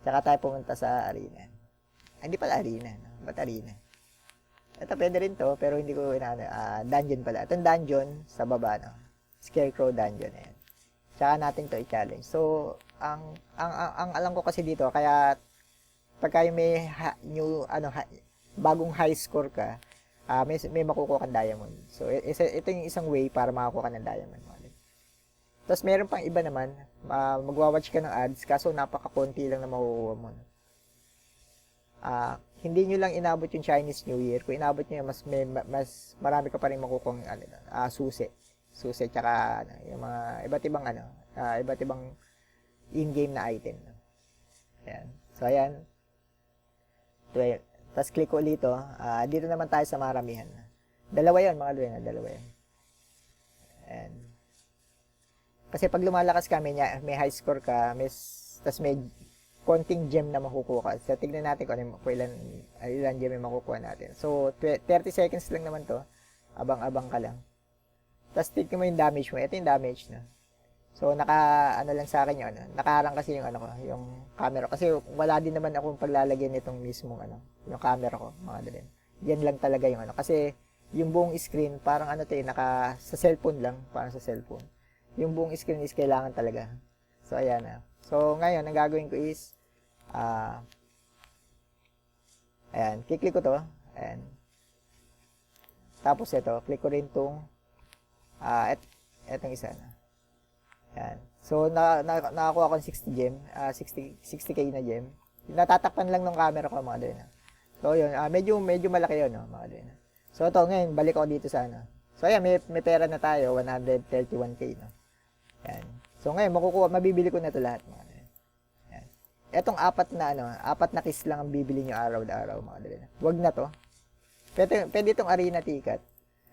Tsaka tayo pumunta sa arena. Hindi pala arena, no? Ba't arena? Ito, pwede rin to, pero hindi ko dungeon pala. Itong dungeon, sa baba, no? Scarecrow dungeon, ayan. Tsaka natin to i-challenge. So, ang alam ko kasi dito, kaya pagka yung may bagong high score ka, may makukuha kang diamond. So, ito yung isang way para makakuha ka ng diamond. Tapos, meron pang iba naman, magwa-watch ka ng ads, kaso napaka-konti lang na makukuha mo. Hindi nyo lang inabot yung Chinese New Year. Kung inabot nyo, mas marami ka pa rin makukuha susi. Susi, tsaka yung mga iba't ibang in-game na item. Ayan. So, ayan. Tapos, click ulit ito. Dito naman tayo sa maramihan. Dalawa yun, mga luwena. Dalawa yun. Ayan. Kasi pag lumalakas ka, may high score ka, tas may konting gem na makukuha ka. So, tignan natin kung ilan gem yung makukuha natin. So, 30 seconds lang naman to. Abang-abang ka lang. Tapos, tignan mo yung damage mo. Ito yung damage na. So, ano lang sa akin yung nakaharang kasi yung yung camera. Kasi wala din naman akong paglalagyan nitong mismong yung camera ko, mga dalin. Yan lang talaga yung Kasi, yung buong screen, parang sa cellphone lang. Parang sa cellphone. Yung buong screen is kailangan talaga. So, ayan na. So, ngayon, ang gagawin ko is, ayan, kiklik ko to. Ayan. Tapos ito, click ko rin itong, etong isa na. Ayan. So, nakakuha ko ng 60 gem, 60k na gem. Natatakpan lang ng camera ko, mga din. So, yun, medyo malaki yun, no, mga din. So, ito, ngayon, balik ako dito sa So, ayan, may pera na tayo, 131k, no. Ayan. So, ngayon, mabibili ko na ito lahat, mga din. Ayan. Etong apat na kiss lang ang bibili nyo araw-araw, mga din. Wag na to. Pwede itong arena ticket.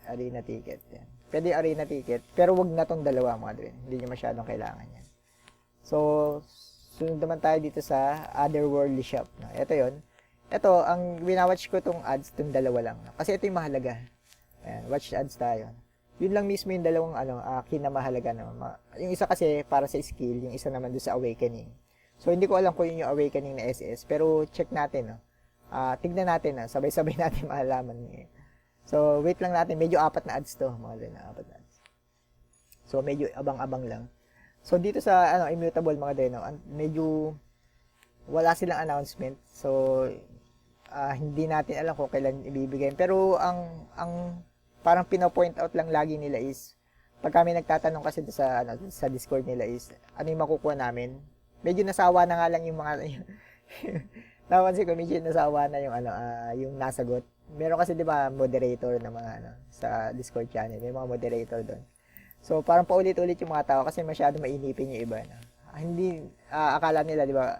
Arena ticket, yan. Pwede arena ticket, pero wag na tong dalawa, mga dre. Hindi nyo masyadong kailangan yan. So, sunod naman tayo dito sa Otherworldly Shop. No? Ito yon. Ito, ang winawatch ko tong ads, tong dalawa lang. No? Kasi ito yung mahalaga. Ayan, watch ads tayo. Yun lang mismo yung dalawang kinamahalaga. No? Yung isa kasi para sa skill, yung isa naman doon sa Awakening. So, hindi ko alam kung yun yung Awakening na SS, pero check natin. No? Tignan natin. Sabay-sabay natin mahalaman. So, wait lang natin. Medyo apat na ads to. Mga din, apat na ads. So, medyo abang-abang lang. So, dito sa Immutable, mga din, medyo wala silang announcement. So, hindi natin alam kung kailan ibibigay. Pero, ang parang pino-point out lang lagi nila is, pag kami nagtatanong kasi sa Discord nila is, ano yung makukuha namin? Medyo nasawa na nga lang yung mga, napansin ko, medyo nasawa na yung, yung nasagot. Meron kasi 'di ba moderator na mga sa Discord channel, may mga moderator doon. So parang paulit-ulit yung mga tao kasi masyado mainipin yung iba na. Hindi akala nila 'di ba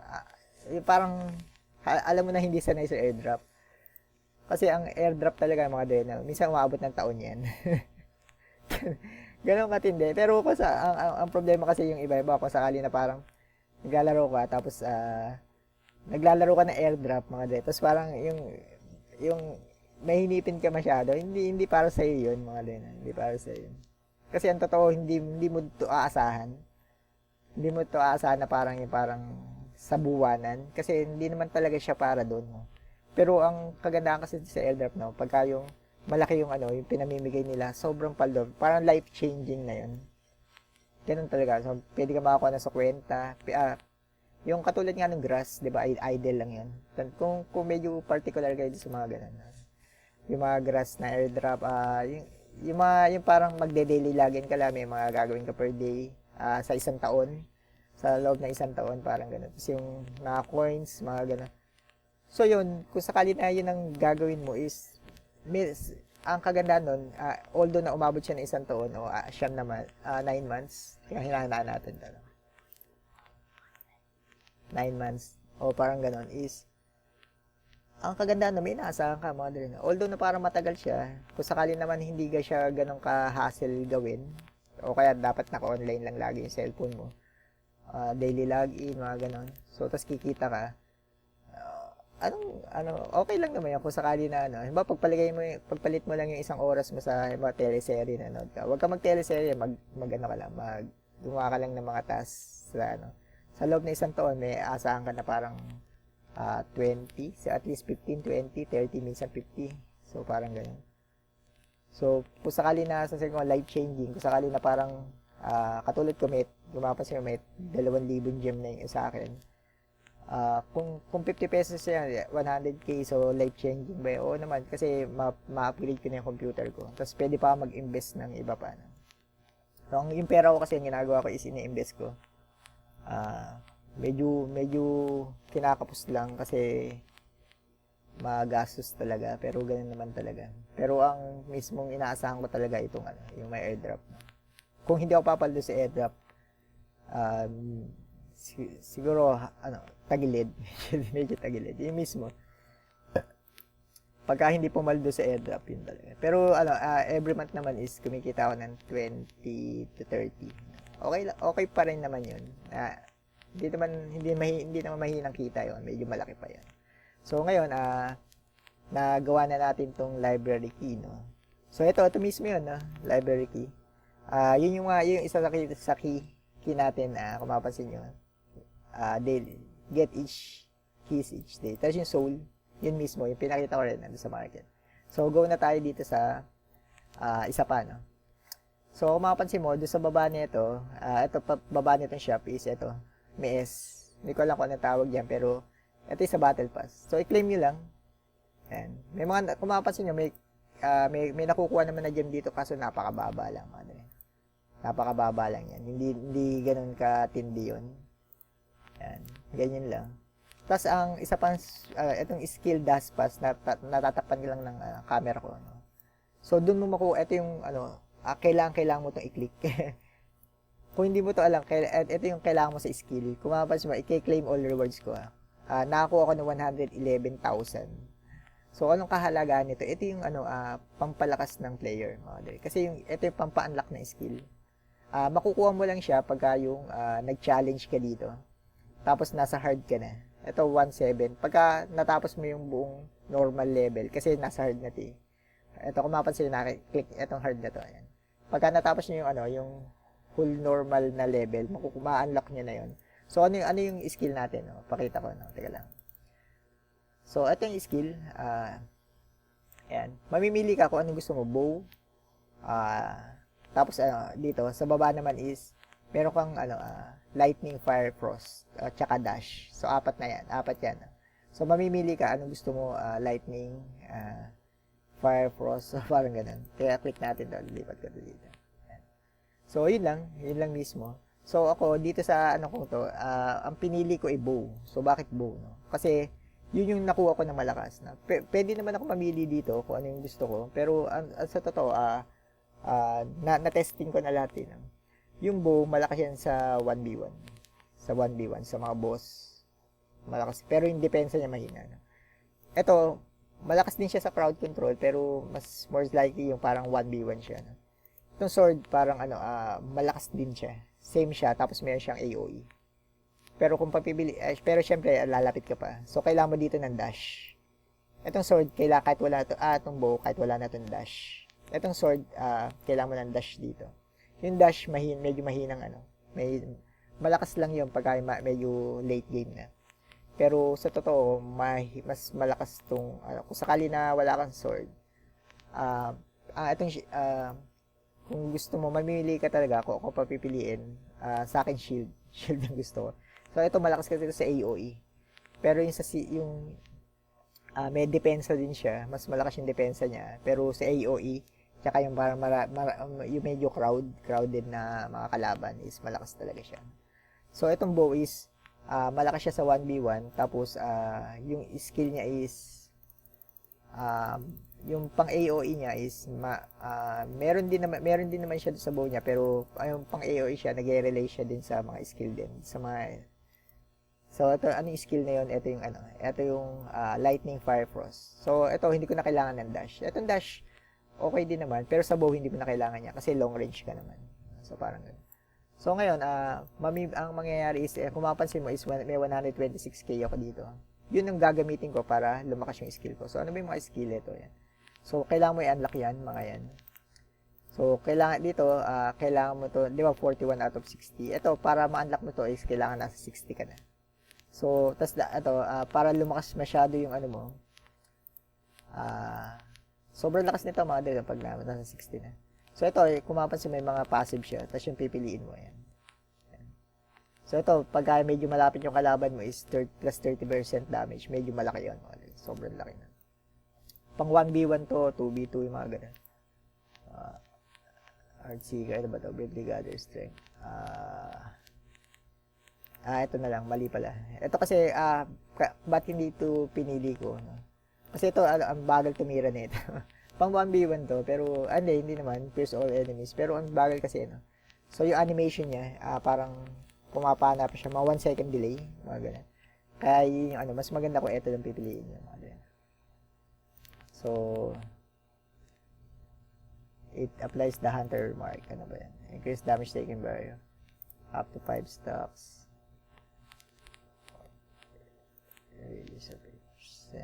parang alam mo na hindi sanay sa airdrop. Kasi ang airdrop talaga mga din, minsan umaabot ng taon 'yan. Ganun katindi. Pero ko ang problema kasi yung iba kung sakali na parang naglalaro ka tapos naglalaro ka ng airdrop mga din. Tapos parang yung mahinipin ka masyado, hindi para sa iyo 'yun, mga lena. Hindi para sa iyo. Kasi ang totoo, hindi mo to aasahan. Hindi mo to aasahan na parang sa buwanan kasi hindi naman talaga siya para doon, no. Pero ang kagandahan kasi sa airdrop, no, pagka yung malaki yung yung pinamimigay nila, sobrang paldo, parang life-changing na 'yun. Ganun talaga. So, pwede ka makakuha na sa kwenta. Yung katulad nga ng grass, 'di ba? Idle lang 'yan. Kung medyo particular kayo sa mga ganun. Yung mga grass na airdrop, yung parang magde-daily login ka lang, may mga gagawin ka per day sa isang taon, sa loob ng isang taon, parang gano'n. Tapos yung mga coins, mga gano'n. So yun, kung sakali na yun ang gagawin mo is, ang kagandahan nun, although na umabot siya ng isang taon, o 9 months, kaya hinahanaan natin ito. 9 months, o parang gano'n, is, ang kagandahan na may inaasahan ka, mga dali na. Although na parang matagal siya, kung sakali naman hindi ka siya ganun ka-hassle gawin, o kaya dapat naka-online lang lagi yung cellphone mo, daily login, mga ganun. So, tas kikita ka, okay lang naman yan kung sakali na, pagpalit mo lang yung isang oras mo sa teleserye na nanood ka. Huwag ka mag-teleserye, gumawa ka lang ng mga tasks sa loob ng isang taon, may asahan ka na parang 20, so at least 15, 20, 30, minsan 50. So, parang ganyan. So, kung sakali na, life-changing, kung sakali na parang, katulad ko, gumapas yung 2,000 gem na yung sa akin. Kung 50 pesos yan, 100k, so life-changing ba yun? Oo naman, kasi ma-upgrade ko na yung computer ko. Tapos, pwede pa mag-invest ng iba pa. So, yung pera ko kasi, yung ginagawa ko is ini-invest ko. Medyo kinakapos lang kasi magastos talaga, pero ganun naman talaga. Pero ang mismong inaasahan ko talaga itong yung may airdrop. Kung hindi ako papaldo sa airdrop, siguro tagilid, medyo tagilid. Yung mismo. Pagka hindi pumaldo sa airdrop, yun talaga. Pero, every month naman is kumikita ako ng 20 to 30. Okay pa rin naman yun. Hindi naman mahinang kita yun. Medyo malaki pa yun. So, ngayon, nagawa na natin tong library key, no? So, ito mismo yun, no? Library key. Yun yung isa sa key natin, kung mapapansin nyo. Daily. Get each keys each day. Tapos yung soul, yun mismo, yung pinakita ko rin nandun sa market. So, go na tayo dito sa isa pa, no? So, kung mapapansin mo, doon sa baba nito, baba nitong shop is ito, may S. Hindi ko alam kung ano tawag yan, pero ito yung sa Battle Pass. So, i-claim nyo lang. Ayan. May mga, kung mapapansin nyo, may nakukuha naman na gem dito, kaso napakababa lang. Napakababa lang yan. Hindi ganun katindi yun. Ayan. Ganyan lang. Tapos, ang isa pang, itong skill dash pass, natatapan lang ng camera ko. No? So, dun mo makuha, ito yung, kailangan mo itong i-click. Kung hindi mo to alam, ito yung kailangan mo sa skill. Kung mapapansin mo, i-claim all rewards ko. Nakakuha ko ng 111,000. So, anong kahalagaan nito? Ito yung, pampalakas ng player. Kasi ito yung pampa-unlock na skill. Makukuha mo lang siya pagka yung nag-challenge ka dito. Tapos, nasa hard ka na. Ito, 1.7. Pagka natapos mo yung buong normal level, kasi nasa hard na ito eh. Ito, kung mapapansin, click itong hard na to. Ayan. Pagka natapos nyo yung full normal na level, ma-unlock nyo na yun. So, ano yung skill natin? No? Pakita ko. No? Teka lang. So, ito yung skill. Ayan. Mamimili ka kung anong gusto mo. Bow. Tapos, dito, sa baba naman is, meron kang, lightning, fire, frost, tsaka dash. So, apat yan. So, mamimili ka, anong gusto mo, lightning, fire, frost, so, parang ganun. Kaya, click natin doon, lipat ko dito. Ayan. So, yun lang mismo. So, ako, dito sa, ang pinili ko ay bow. So, bakit bow, no? Kasi, yun yung nakuha ko na malakas. Na. Pwede naman ako mamili dito kung ano yung gusto ko. Pero, sa totoo, na-testing ko na lahat yun. Yung bow, malakas yan sa 1v1. Sa 1v1, sa mga boss. Malakas. Pero yung depensa niya mahina. No? Ito, malakas din siya sa crowd control, pero mas more likely yung parang 1v1 siya. No? Itong sword, parang malakas din siya. Same siya, tapos meron siyang AOE. Pero kung papipili, pero syempre, lalapit ka pa. So, kailangan mo dito ng dash. Itong sword, kahit wala na ito, itong bow, kahit wala na itong dash. Itong sword, kailangan mo ng dash dito. Yung dash, medyo mahinang malakas lang yun pagka medyo late game na. Pero sa totoo, mas malakas tong, kung sakali na wala kang sword, kung gusto mo, mamili ka talaga, kung ako papipiliin, sa akin shield yung gusto ko. So, ito malakas kasi sa AOE. Pero yung may depensa din siya, mas malakas yung depensa niya. Pero sa AOE, tsaka yung parang yung medyo crowded na mga kalaban is malakas talaga siya. So, itong bow is, malakas siya sa 1v1, tapos, yung skill niya is, yung pang AOE niya is, meron din naman siya sa bow niya, pero, yung pang AOE siya, nag-relay siya din sa mga skill din, so, ito, yung skill na yun? Ito yung lightning, fire, frost. So, ito, hindi ko na kailangan ng dash. Itong dash, okay din naman, pero sa bow hindi mo na kailangan niya kasi long range ka naman. So, parang gano'n. So, ngayon, ang mangyayari is, kung mapapansin mo is may 126k ako dito. Yun ang gagamitin ko para lumakas yung skill ko. So, ano ba yung mga skill ito? Yan. So, kailangan mo i-unlock yan, mga yan. So, kailangan mo to, di ba, 41 out of 60. Ito, para ma-unlock mo to is kailangan nasa 60 ka na. So, para lumakas masyado yung sobrang lakas nito mga dito pag nasa 60 na. So, ito, kung mapapansin may mga passive siya, tapos yung pipiliin mo, yan. So, ito, pagka medyo malapit yung kalaban mo is plus 30% damage, medyo malaki yun. Sobrang laki na. Pang 1v1 to, 2v2 yung mga ganun. Heartseeker, ano ba ito? Bravely Gather Strength. Ito na lang, mali pala. Ito kasi, ba't hindi ito pinili ko, no? Kasi ito, ang bagal tumira nito. Pang 1v1 to, pero, hindi naman, pierce all enemies. Pero, ang bagal kasi, no? So, yung animation niya, parang, pumapana pa siya, mga 1 second delay, mga ganun. Kaya, yung mas maganda ko, ito lang pipiliin nyo, mga ganun. So, it applies the hunter mark. Ano ba yan? Increase damage taken by up to 5 stacks. Release of 8%.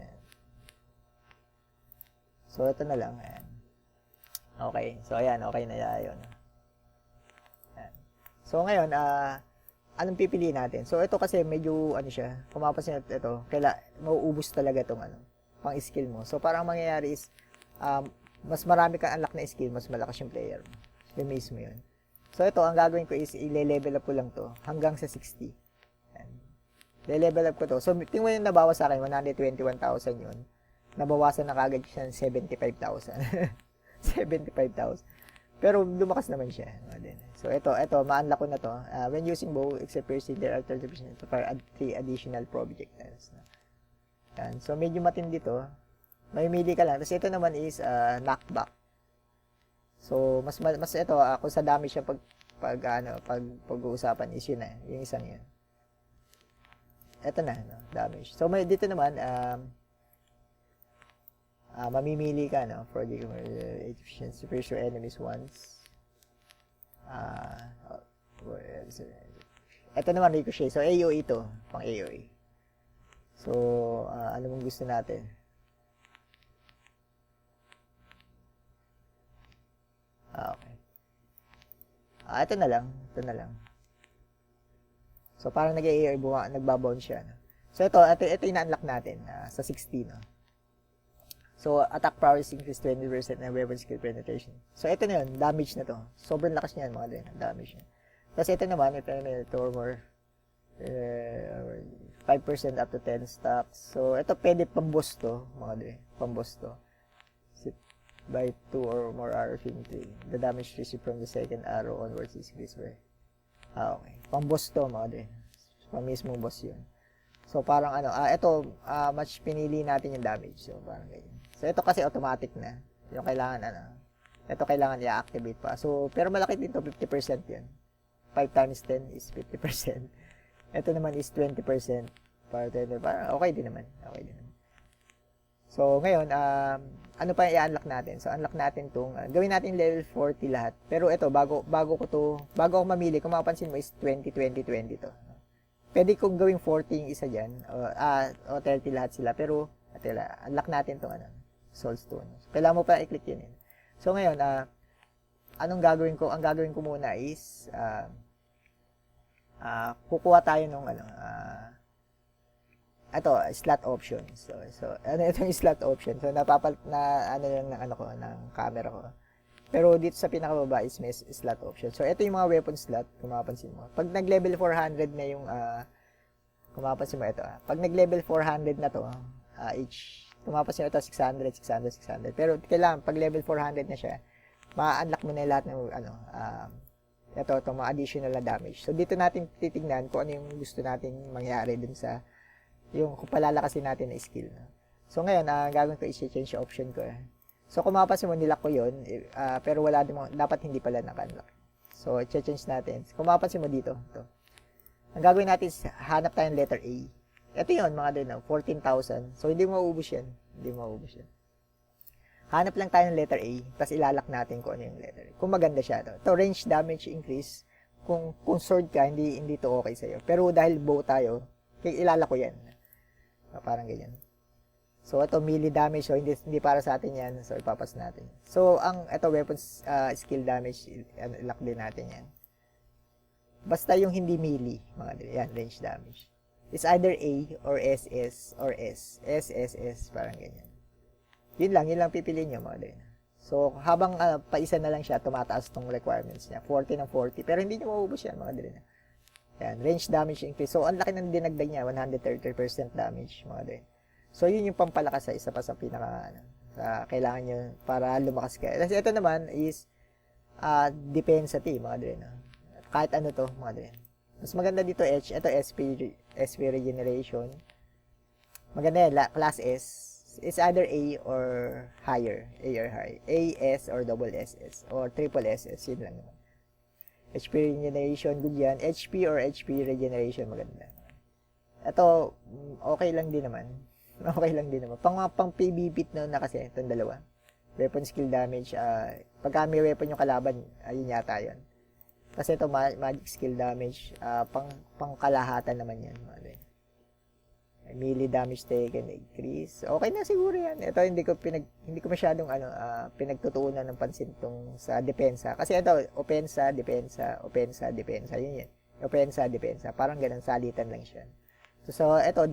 So, ito na lang. Ayan. Okay. So, ayan. Okay na yun. Ayan. So, ngayon, anong pipiliin natin? So, ito kasi medyo, ano siya, pumapasin ito, mauubos talaga itong, pang skill mo. So, parang mangyayari is, mas marami kang unlock na skill, mas malakas yung player mo. Base mo yun. So, ito, ang gagawin ko is, i-level up ko lang to hanggang sa 60. Ayan. I-level up ko to. So, tingnan mo yung nabawas sa akin, 121,000 yun. Nabawasan na kagad siya ng 75,000. 75,000. Pero lumakas naman siya. So, ito, ma-unlock ko na to. When using bow, except piercing, there are 30% to fire 3 additional projectiles. Yan. So, medyo matindi to. May mili ka lang. Tapos, ito naman is knockback. So, mas ito, kung sa damage siya pag-uusapan is yun na. Yung isang yun. Ito na, no? Damage. So, may dito naman, mamimili ka, no? For the efficiency, pursue enemies once. Ito naman, ricochet. So, AOE ito. Pang AOE. So, ano mong gusto natin? Okay. Ito na lang. Ito na lang. So, parang nag-AOE, nagbabounce siya, no? So, ito yung na-unlock natin sa 60, no? So, attack power is increased 20% and weapon skill penetration. So, ito na yun. Damage na to. Sobrang lakas niyan, mga din. Damage niya. Tapos, ito naman, ito or more 5% up to 10 stacks. So, ito pwede pang-boss to, mga din. Pang-boss to. Sit by 2 or more arrow infantry. The damage received from the second arrow onwards is increased by. Okay. Pang-boss to, mga din. Pang-mismong boss yun. So, parang ito, match pinili natin yung damage. So, parang ganyan. So, ito kasi automatic na. Yung kailangan, ito kailangan i-activate pa. So, pero malaki dito, 50% yun. 5 times 10 is 50%. Ito naman is 20%. Para okay din naman. Okay din naman. So, ngayon, ano pa i-unlock natin? So, unlock natin itong, gawin natin level 40 lahat. Pero ito, bago ako mamili, kung mapapansin mo is 20, 20, 20 to. Pwede kong gawing 40 yung isa dyan, o 30 lahat sila, pero, unlock natin itong, Soulstone. Kailangan mo pa i-click yun. So, ngayon, anong gagawin ko? Ang gagawin ko muna is, kukuha tayo nung, ito, slot option. So, ito yung slot option. So, lang ng camera ko. Pero dito sa pinakababa is may slot option. So, ito yung mga weapon slot, kung mapapansin mo. Pag nag-level 400 na yung, kung mapapansin mo ito, pag nag-level 400 na to, kung mapapansin mo ito, 600, 600, 600. Pero, kailangan, pag level 400 na siya, ma-unlock mo na lahat ng, ito, mga additional na damage. So, dito natin titignan kung ano yung gusto nating mangyari dun sa, kung palalakasin natin na skill. No? So, ngayon, gagawin ko i-change yung option ko. So, kung mapapansin mo, nilock ko yun, pero wala din mo, dapat hindi pala naka-unlock. So, i-change natin. Kung mapapansin mo dito, ito. Ang gagawin natin is, hanap tayong letter A. Ito yun, mga din, 14,000. So, hindi mo mauubos yan. Hanap lang tayo ng letter A, tapos ilalak natin kung ano yung letter A. Kung maganda siya. Ito, range damage increase. Kung sword ka, hindi to okay sa'yo. Pero dahil bow tayo, ilalak ko yan. Parang ganyan. So, ito, melee damage. So, hindi para sa atin yan. So, ipapas natin. So, ito, weapons skill damage, ilalak din natin yan. Basta yung hindi melee, mga din. Yan, range damage. It's either A or SS or S. SSS, parang ganyan. Yun lang pipiliin nyo, mga din. So, habang paisa na lang siya, tumataas tong requirements niya. 40 ng 40. Pero hindi nyo maubos yan, mga din. Yan, range damage increase. So, ang laki ng dinagdag niya, 130% damage, mga din. So, yun yung pampalakas sa isa pa sa pinaka, kailangan nyo para lumakas ka. Kasi ito naman is, defensive, mga din. Kahit ano to, mga din. Mas maganda dito, ito SP regeneration. Maganda yan, class S. It's either A or higher. A or high. A, S, or double SS. Or triple SS. Yun lang naman. HP regeneration, good yan. HP or HP regeneration, maganda. Ito, okay lang din naman. Okay lang din naman. Pang PvP na kasi, itong dalawa. Weapon skill damage, pagka may weapon yung kalaban, ayun yata yun. Kasi ito, magic skill damage, pang kalahatan naman yan. Melee damage taken, increase. Okay na siguro yan. Ito, hindi ko masyadong, pinagtutuunan ng pansin tong sa depensa. Kasi ito, opensa, depensa, opensa, depensa, yun yan. Opensa, depensa. Parang ganun, salitan lang siya. So ito,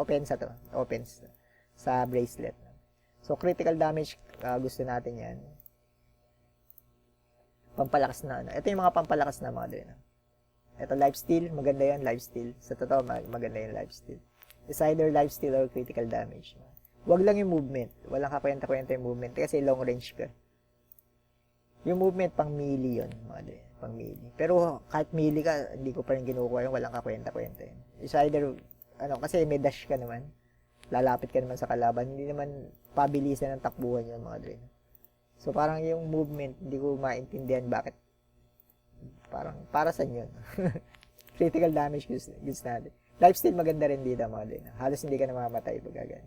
opensa to. Opens sa bracelet. So, critical damage, gusto natin yan. Pampalakas na, Ito yung mga pampalakas na mga din. Ito, lifesteal, maganda yan, lifesteal. Sa totoo, maganda yung lifesteal. It's either lifesteal or critical damage. Huwag lang yung movement. Walang kakwenta-kwenta yung movement kasi long range ka. Yung movement, pang melee yun, mga din. Pang melee. Pero, kahit melee ka, hindi ko pa rin kinukuha yung walang kakwenta-kwenta yun. It's either, kasi may dash ka naman. Lalapit ka naman sa kalaban. Hindi naman pabilisan ng takbuhan yung mga din. So, parang yung movement, hindi ko maintindihan bakit. Parang, para saan yun? Critical damage, gusto natin. Lifesteal maganda rin dito, mga din. Halos hindi ka na mamamatay pag ganyan.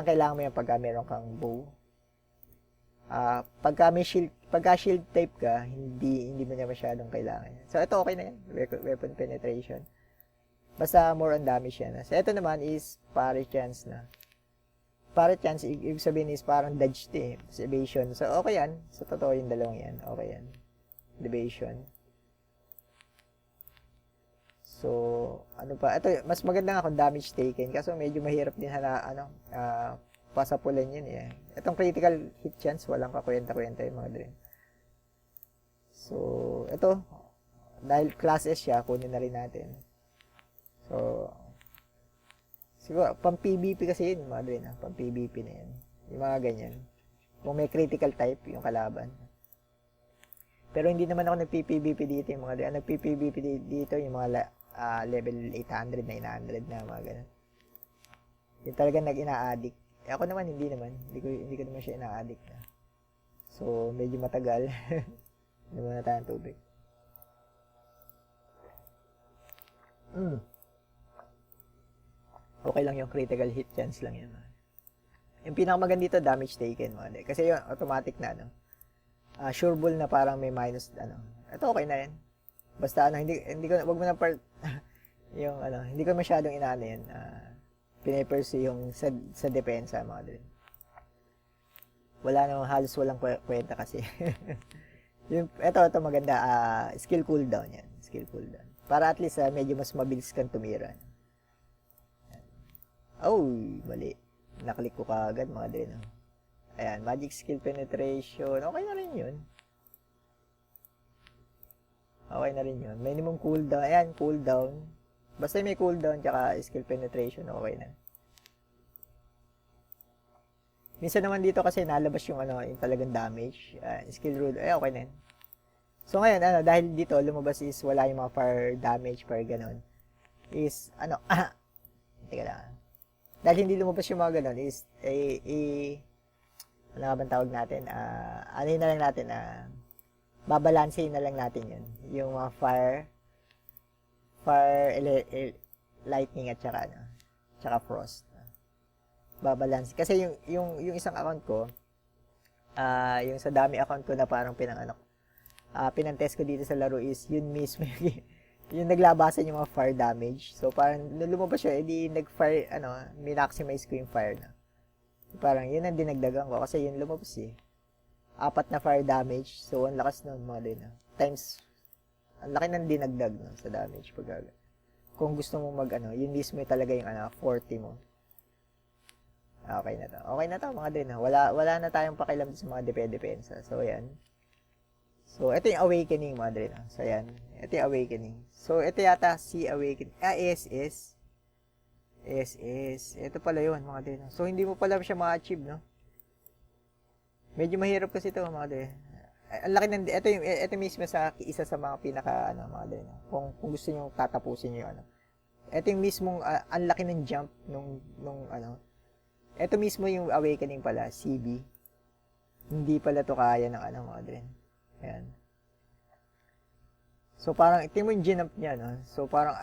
Kailangan mo yung pagka meron kang bow. Pagka shield type ka, hindi mo niya masyadong kailangan. So, ito okay na yan. Weapon penetration. Basta more on damage yan. So, ito naman is pare chance na. Pare chance, ibig sabihin is parang dodge to evasion. So, okay yan. So, totoo yung dalawang yan. Okay yan. Evasion. So, ano pa? Ito, mas maganda nga kung damage taken. Kaso medyo mahirap din pasapulan yun eh. Itong critical hit chance, walang kakwenta-kwenta yung mga din. So, ito, dahil class S siya, kunin na rin natin. So, siguro, pang PvP kasi yun, mga din. Pang PvP na yan. Yung mga ganyan. Kung may critical type, yung kalaban. Pero hindi naman ako nag-PvP dito yung mga din. Nag-PvP dito yung mga level 800, 900 na mga ganun. Yung talagang nag-ina-addict. Ako naman, hindi ko naman siya ina-addict na. So, medyo matagal. Hindi muna tayo ng tubig. Okay lang yung critical hit chance lang yan. Yung pinakamaganda dito, damage taken. Kasi yung automatic na, sure ball na parang may minus, ito okay na yan. Basta, hindi ko, wag mo na yung, hindi ko masyadong inaano yan, pinipursue yung sa depensa, mga din. Halos walang kwenta kasi. Ito maganda, skill cooldown yan. Skill cooldown. Para at least, medyo mas mabilis kang tumira. Oh, mali. Naklik ko kaagad, mga din. Ayan, magic skill penetration. Okay na rin yun. Okay na rin yun. Minimum cooldown. Ayan, cooldown. Basta may cooldown tsaka skill penetration, okay na. Minsan naman dito kasi nalabas yung yung talagang damage. Skill rule. Okay na yun. So ngayon, dahil dito lumabas is wala yung mga fire damage, fire ganon. Is, teka lang. Dahil hindi lumabas yung mga ganon is, ano nga bang tawag natin? Na lang natin, babalansein na lang natin yun. Yung mga lightning at tsaka frost. Babalance. Kasi yung isang account ko, yung sa dami account ko na parang pinantest ko dito sa laro is yun mismo yung naglabasan yung mga fire damage. So parang nung lumabas siya, edi nag-fire, minmaximize ko yung fire na. Parang yun ang dinagdagan ko kasi yun lumabas eh. 4 na fire damage. So, ang lakas nun mga din. Times, ang laki ng dinagdag sa damage. Kung gusto mo yun mismo talaga yung 40 mo. Okay na to. Okay na to mga din. Wala na tayong pakialam sa mga depensa. So, yan. So, ito yung awakening mga din. So, yan. Ito yung awakening. So, ito yata si awakening. ASS. Ito pala yun mga din. So, hindi mo pala siya ma-achieve, no? Medyo mahirap kasi ito mga din. Ang laki ng ito mismo sa isa sa mga pinaka mga din. Kung gusto niyo tatapusin niyo Ito yung mismong ang laki ng jump nung ito mismo yung awakening pala, CB. Hindi pala to kaya ng mga din. Ayan. So parang tingnan mo yung jump niya, no? So parang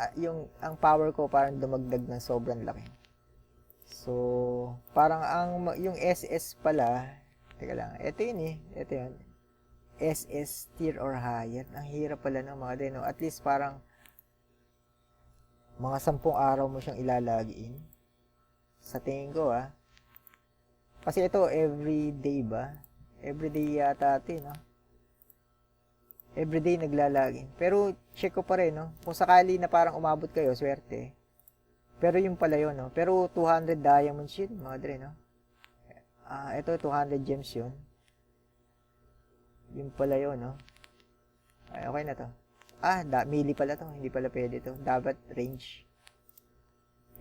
ang power ko parang dumagdag ng sobrang laki. So, parang yung SS pala, teka lang, ito yun eh, ito yun. SS tier or higher. Ang hirap pala ng mga din, no? At least parang mga 10 araw mo siyang ilalagin. Sa tingin ko, Kasi ito, everyday ba? Everyday yata ito, no? Everyday naglalagin. Pero, check ko pa rin, no? Kung sakali na parang umabot kayo, swerte. Pero yung pala yun, no? Pero 200 diamonds yun, mga dre, no? Ito 200 gems yun. Yung pala yun, no? Ay, okay na to. Melee pala to. Hindi pala pwede to. Dapat range.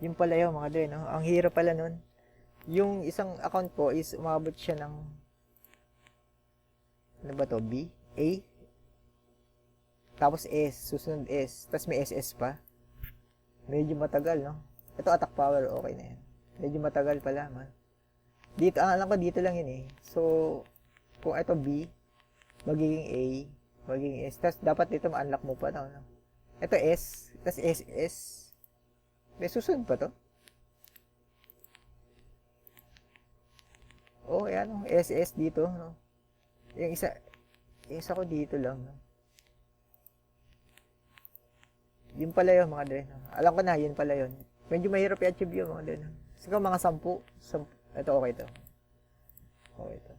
Yung pala yun, mga dre, no? Ang hirap pala nun. Yung isang account ko is umabot siya ng ano ba to? B? A? Tapos S. Susunod S. Tapos may SS pa. Medyo matagal, no? Ito attack power, okay na yan. Medyo matagal pala, man. Dito, alam ko dito lang yun eh. So, kung ito B, magiging A, magiging S. Tapos dapat dito ma-unlock mo pa, no? Ito S, tapos SS. May susunod pa to? Oh, yan, no? SS dito, no? Yung isa ko dito lang, no? Yun pala yun, mga dre. No? Alam ko na, yun pala yun. Medyo mahirap i-achieve yun, mga dre. No? Siguro mga 10. Ito, okay to. Okay to.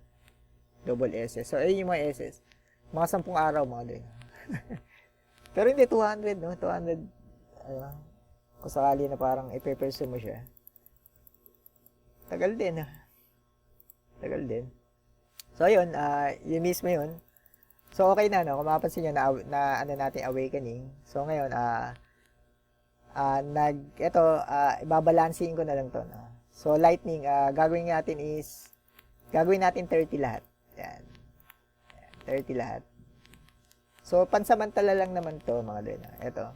Double SS. So, ayun yung mga SS. Mga 10 araw, mga dre. Pero hindi, 200, no? 200, kung sakali na parang ipe-pursue mo siya. Tagal din, Tagal din. So, ayun, yun mismo yun. So, okay na, no? Kung mapapansin nyo na ano natin, awakening. So, ngayon, ibabalansin ko na lang to, no? So, lightning, gagawin natin 30 lahat. Yan. 30 lahat. So, pansamantala lang naman to, mga dre, no? Ito.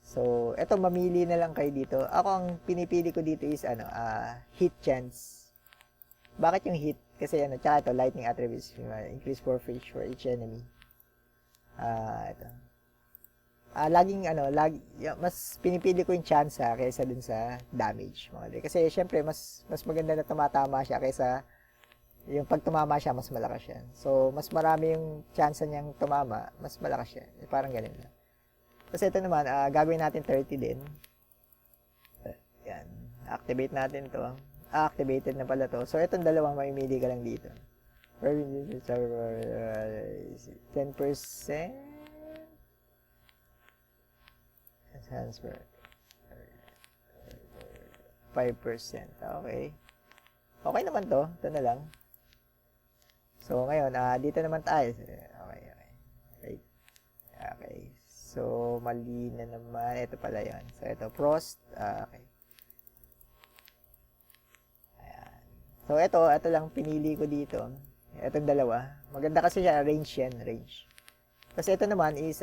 So, ito, mamili na lang kayo dito. Ako, ang pinipili ko dito is, hit chance. Bakit yung hit? Kasi tsaka ito, lightning attributes, increase for each enemy. Ito. Mas pinipili ko yung chance kaysa dun sa damage. Kasi, syempre, mas maganda na tumatama siya kaysa yung pag tumama siya, mas malakas siya. So, mas marami yung chance niyang tumama, mas malakas siya. Parang ganun na. Kasi ito naman, gagawin natin 30 din. Yan. Activate natin to. Activated na pala to. So, itong dalawang mamimili ka lang dito. 10%. 5%. Okay. Okay naman to. Ito na lang. So, ngayon, dito naman tayo. Okay. So, mali na naman. Ito pala yan. So, ito, Frost. Okay. So, ito lang pinili ko dito. Itong dalawa. Maganda kasi siya, range yan, range. Kasi ito naman is,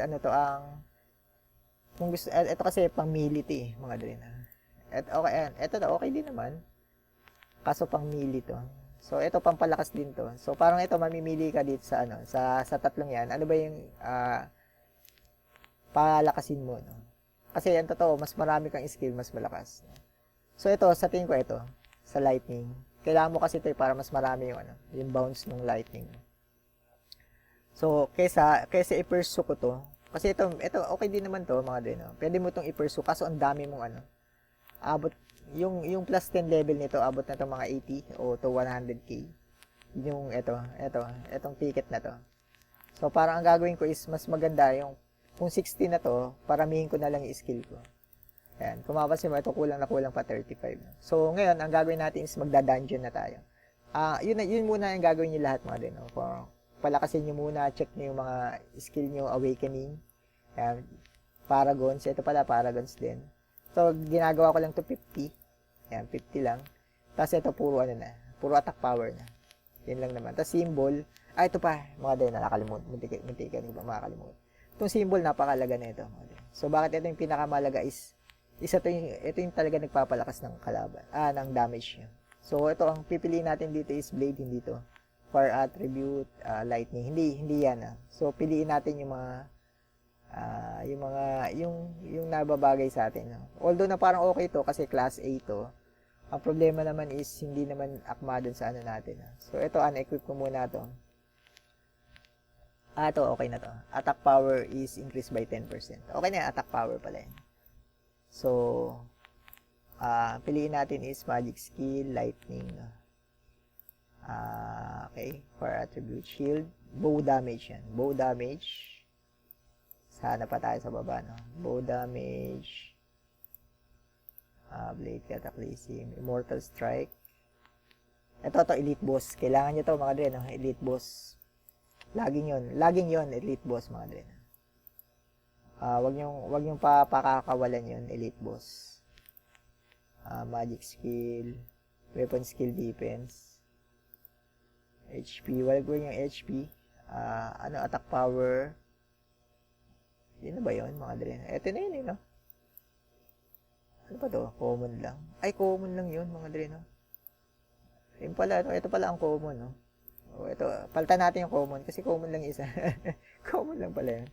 kung gusto, ito kasi pang melee to mga dre na. Okay din naman. Kaso pang melee to. So, ito pang palakas din to. So, parang ito, mamimili ka dito sa, sa tatlong yan. Ano ba yung, palakasin mo, no? Kasi, yan totoo, mas marami kang skill, mas malakas. So, ito, sa tingin ko ito, sa lightning. Kailangan mo kasi ito para mas marami yung bounce ng lightning. So, kaysa i-pursue ko to, kasi ito okay din naman to, mga dre, no? Pwede mo itong i-pursue, kaso ang dami mong abot, yung plus 10 level nito, abot na to mga 80 o to 100k. Yung itong ticket na to. So, parang ang gagawin ko is, mas maganda yung, kung 60 na to, paramihin ko na lang yung skill ko. Ayan, kung mapapansin mo, ito kulang pa 35. So, ngayon, ang gagawin natin is magda-dungeon na tayo. Yun muna yung gagawin nyo lahat, mga din. No? Kung palakasin nyo muna, check nyo yung mga skill nyo, awakening. Ayan, paragons. Ito pala, paragons din. So, ginagawa ko lang to 50. Ayan, 50 lang. Tapos ito, puro puro attack power na. Yan lang naman. Tapos symbol. Ito pa, mga din, nakakalimutan. Muntikan ko ba makakalimutan. Itong symbol, napakalaga na ito. So, bakit ito yung pinakamalaga is, ito yung talaga nagpapalakas ng kalaban, ng damage niya. So, ito ang pipiliin natin dito is blade, hindi to. Fire attribute, lightning, hindi yan. So, piliin natin yung mga, yung nababagay sa atin. Although na parang okay to, kasi class A to, Ang problema naman is, hindi naman akma dun sa ano natin. So, ito, unequip ko muna to. Ito, okay na to. Attack power is increased by 10%. Okay na, attack power pala yan. So, piliin natin is magic skill, lightning. Okay, fire attribute, shield, bow damage yan. Bow damage. Sana pa tayo sa baba, no? Bow damage. Blade Cataclysm, Immortal Strike. Ito, Elite Boss. Kailangan nyo to mga dre, no? Elite Boss. Laging yon Elite Boss mga dre. Wag nyong pakakawalan yun, Elite Boss. Magic Skill, Weapon Skill Defense, HP, wala ko yung HP. Attack Power. Yun na ba yun mga dre? Ito na yun, no? Ano pa to? Common lang. Ay, common lang yun, mga dre, no? Yun pala, no? Ito pala ang common, no? Ito, palitan natin yung common, kasi common lang isa. Common lang pala yun.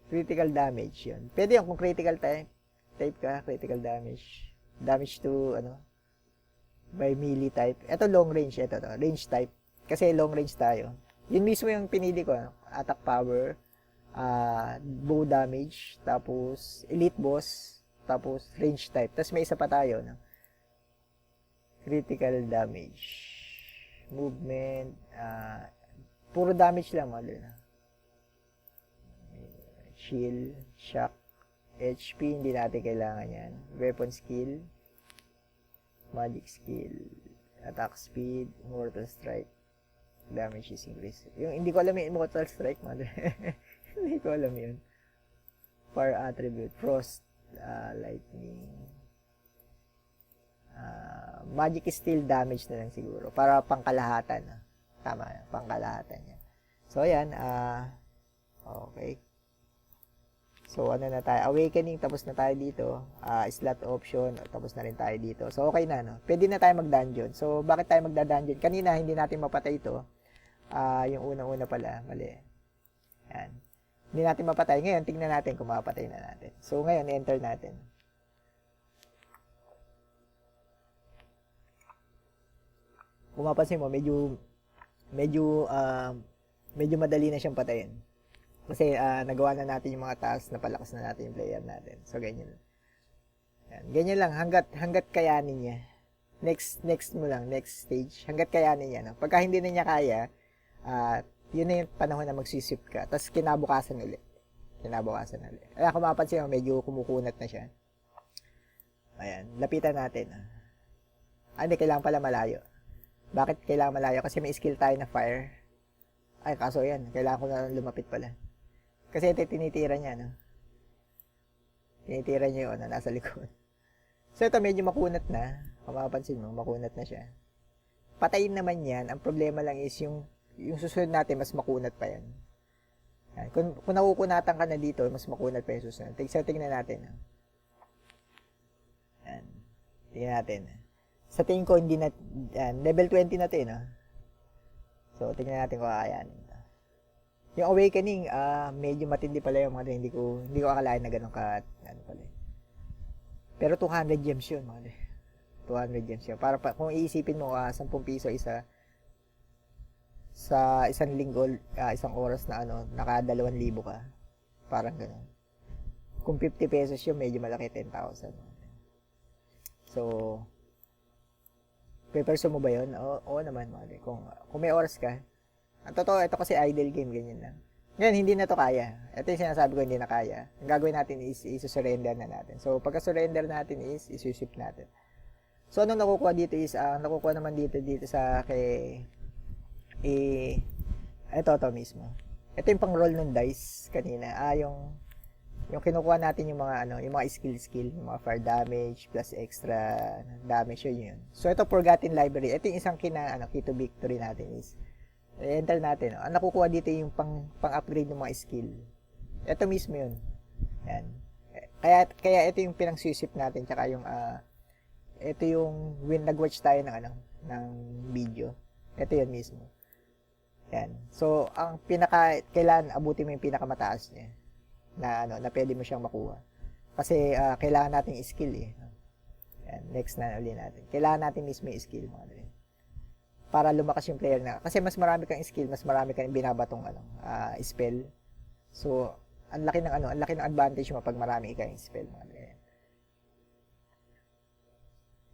Critical damage, yun. Pwede yung kung critical type ka, critical damage. Damage to, by melee type. Ito, long range, ito to. Range type. Kasi long range tayo. Yun mismo yung pinili ko, no? Attack power, bow damage, tapos elite boss, tapos range type. Tapos may isa pa tayo, no? Critical damage. Movement. Puro damage lang, mga na. Shield. Shock. HP. Hindi natin kailangan yan. Weapon skill. Magic skill. Attack speed. Immortal strike. Damage is increased. Yung hindi ko alam yung immortal strike, mga hindi ko alam yun. Fire attribute. Frost. Lightning, magic steel damage na lang siguro para pangkalahatan. Tama, pangkalahatan niya. So ayan, okay. So ano na tayo, awakening, tapos na tayo dito. Slot option, tapos na rin tayo dito. So okay na, no? Pwede na tayo mag-dungeon. So bakit tayo magda-dungeon? Kanina hindi natin mapatay ito. Yung unang-una pala, mali. Yan. Hindi natin mapatay. Ngayon, tingnan natin kung mapatay na natin. So, ngayon, enter natin. Kung mapansin mo, medyo madali na siyang patayin. Kasi, nagawa na natin yung mga tasks, napalakas na natin yung player natin. So, ganyan. Yan. Ganyan lang, hanggat kayanin niya. Next mo lang, next stage. Hanggat kayanin niya, no? Pagka hindi na niya kaya, yun na yung panahon na magsisip ka. Tapos kinabukasan ulit. Kung mapapansin mo, medyo kumukunat na siya. Ayan, lapitan natin. Hindi, kailangan pala malayo. Bakit kailangan malayo? Kasi may skill tayo na fire. Ay, kaso yan, kailangan ko na lumapit pala. Kasi ito tinitira niya, no? Tinitira niya yun, nasa likod. So ito, medyo makunat na. Kung mapapansin mo, makunat na siya. Patayin naman yan. Ang problema lang is yung susunod natin, mas makunat pa yan. Kung nakukunatan ka na dito, mas makunat pa yung susunod. Tingnan natin. Yan. Tingnan natin. Sa tingin ko, hindi na, level 20 na ito, no? So, tingnan natin kung kakayanin. Yung awakening, medyo matindi pala yung mga hindi ko akalain na ganun ka, pala. Pero 200 gems yun, mga 200 gems yun. Para kung iisipin mo, 10 piso isa, sa isang linggo, isang oras na naka 2,000 ka. Parang gano'n. Kung 50 pesos yun, medyo malaki, 10,000. So, preperso mo ba yun? Oo naman, mga kung may oras ka. Ang totoo, ito kasi idle game, ganyan lang. Ngayon, hindi na to kaya. Ito yung sinasabi ko, hindi na kaya. Ang gagawin natin is, isu-surrender na natin. So, pagka-surrender natin is, isusip natin. So, anong nakukuha dito is, nakukuha naman dito sa ito mismo. Ito yung pang-roll ng dice kanina. Yung kinukuha natin yung mga yung mga skill, yung mga fire damage plus extra damage yun. So ito forgotten library. Ito yung isang key to victory natin is enter natin. Ang nakukuha dito yung pang-upgrade ng mga skill. Ito mismo yun. Yan. Kaya ito yung pinang-sisip natin tsaka yung ito yung when nag-watch tayo ng video. Ito yun mismo. Yan. So, ang kailangan abutin mo yung pinakamataas niya na pwede mo siyang makuha. Kasi kailangan nating skill eh. Yan, next na uli natin. Kailangan natin mismo yung skill, mga dre. Para lumakas yung player na. Kasi mas marami kang skill, mas marami kang binabatong spell. So, ang laki ng ang laki ng advantage mo pag marami ka yung spell, mga dre.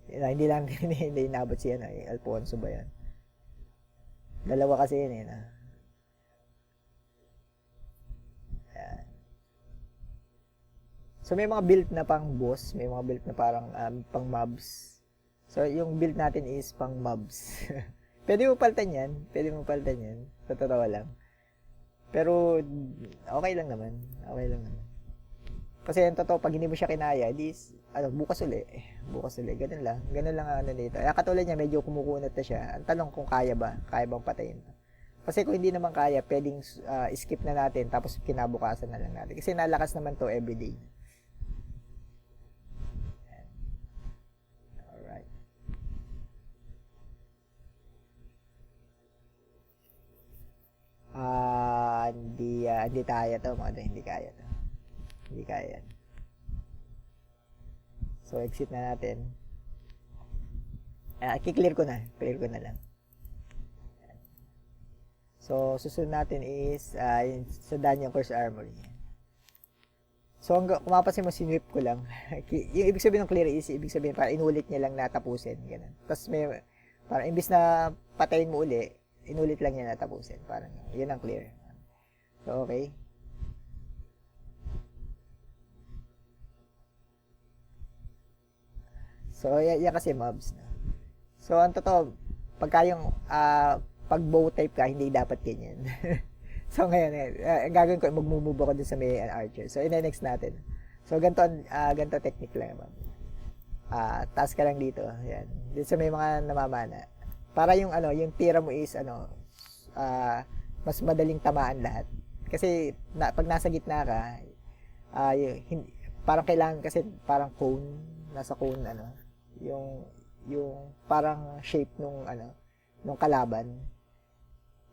Hindi lang hindi inabot siya Alfonso ba yan? Dalawa kasi yun na. Ayan. So may mga build na pang boss, may mga build na parang pang mobs. So yung build natin is pang mobs. Pwede mo palitan yan, sa totoo lang. Pero okay lang naman, Kasi yung totoo, pag hindi mo siya kinaya, bukas uli, ganun lang dito. Katulad niya, medyo kumukunat na siya. Ang tanong kung kaya bang patayin. Kasi kung hindi naman kaya, pwedeng skip na natin, tapos kinabukasan na lang natin. Kasi nalakas naman to everyday. Alright. Hindi kaya to, hindi kaya to. Hindi kaya. So, exit na natin. Clear ko na lang. So, susunod natin is sa Dungeon Course Armory. So, kung mapapansin mo, sinwip ko lang. Yung ibig sabihin ng clear is, ibig sabihin, para inulit niya lang na tapusin. Ganun. Tapos para imbis na patayin mo uli, inulit lang niya na tapusin. Parang, yun ang clear. So, okay. So, yan kasi mobs na. So, ang totoo, pagka yung pag bow type ka, hindi dapat ganyan. So, ngayon, ang gagawin ko, mag-move ako dun sa may archer. So, next natin. So, ganito technique lang, ma'am. Task ka lang dito. Yan. Dito sa may mga namamana. Para yung tira mo is, mas madaling tamaan lahat. Kasi, pag nasa gitna ka, parang kailangan, kasi parang cone, nasa cone, yung parang shape nung kalaban,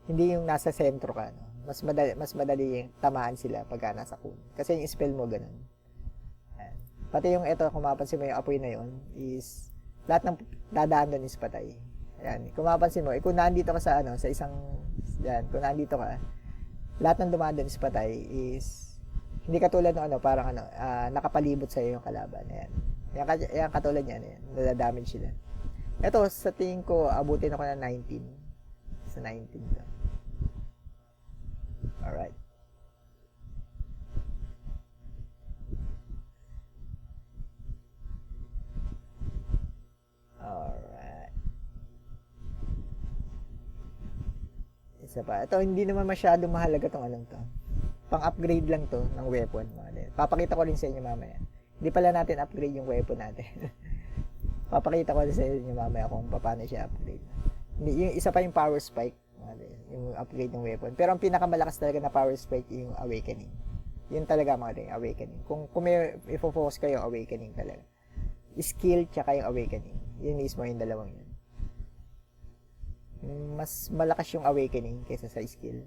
hindi yung nasa sentro ka, mas madali yung tamaan sila pagka nasa cone. Kasi yung spell mo ganun. Ayan. Pati yung ito, kung mapansin mo yung apoy na yun, is lahat ng dadaan doon is patay. Ayan. Kung mapansin mo, kung nandito ka sa isang, yan, kung nandito ka, lahat ng dumaan doon is patay, is hindi katulad ng parang nakapalibot sa iyo yung kalaban. Ayan. Yan katulad niyan, nada-damage sila. Ito, sa tingin ko, abutin ako ng 19. Sa 19 lang. Alright. Alright. Isa pa. Ito, hindi naman masyado mahalaga tong to. Pang-upgrade lang to ng weapon. Papakita ko rin sa inyo mamaya. Hindi pala natin upgrade yung weapon natin. Papakita ko sa inyo mamaya kung paano siya upgrade. Yung isa pa yung power spike, yung upgrade ng weapon. Pero ang pinakamalakas talaga na power spike yung awakening. Yun talaga awakening. Kung may i-focus kayo, awakening talaga. Skill tsaka yung awakening. Yun mismo yung dalawang yun. Mas malakas yung awakening kaysa sa skill.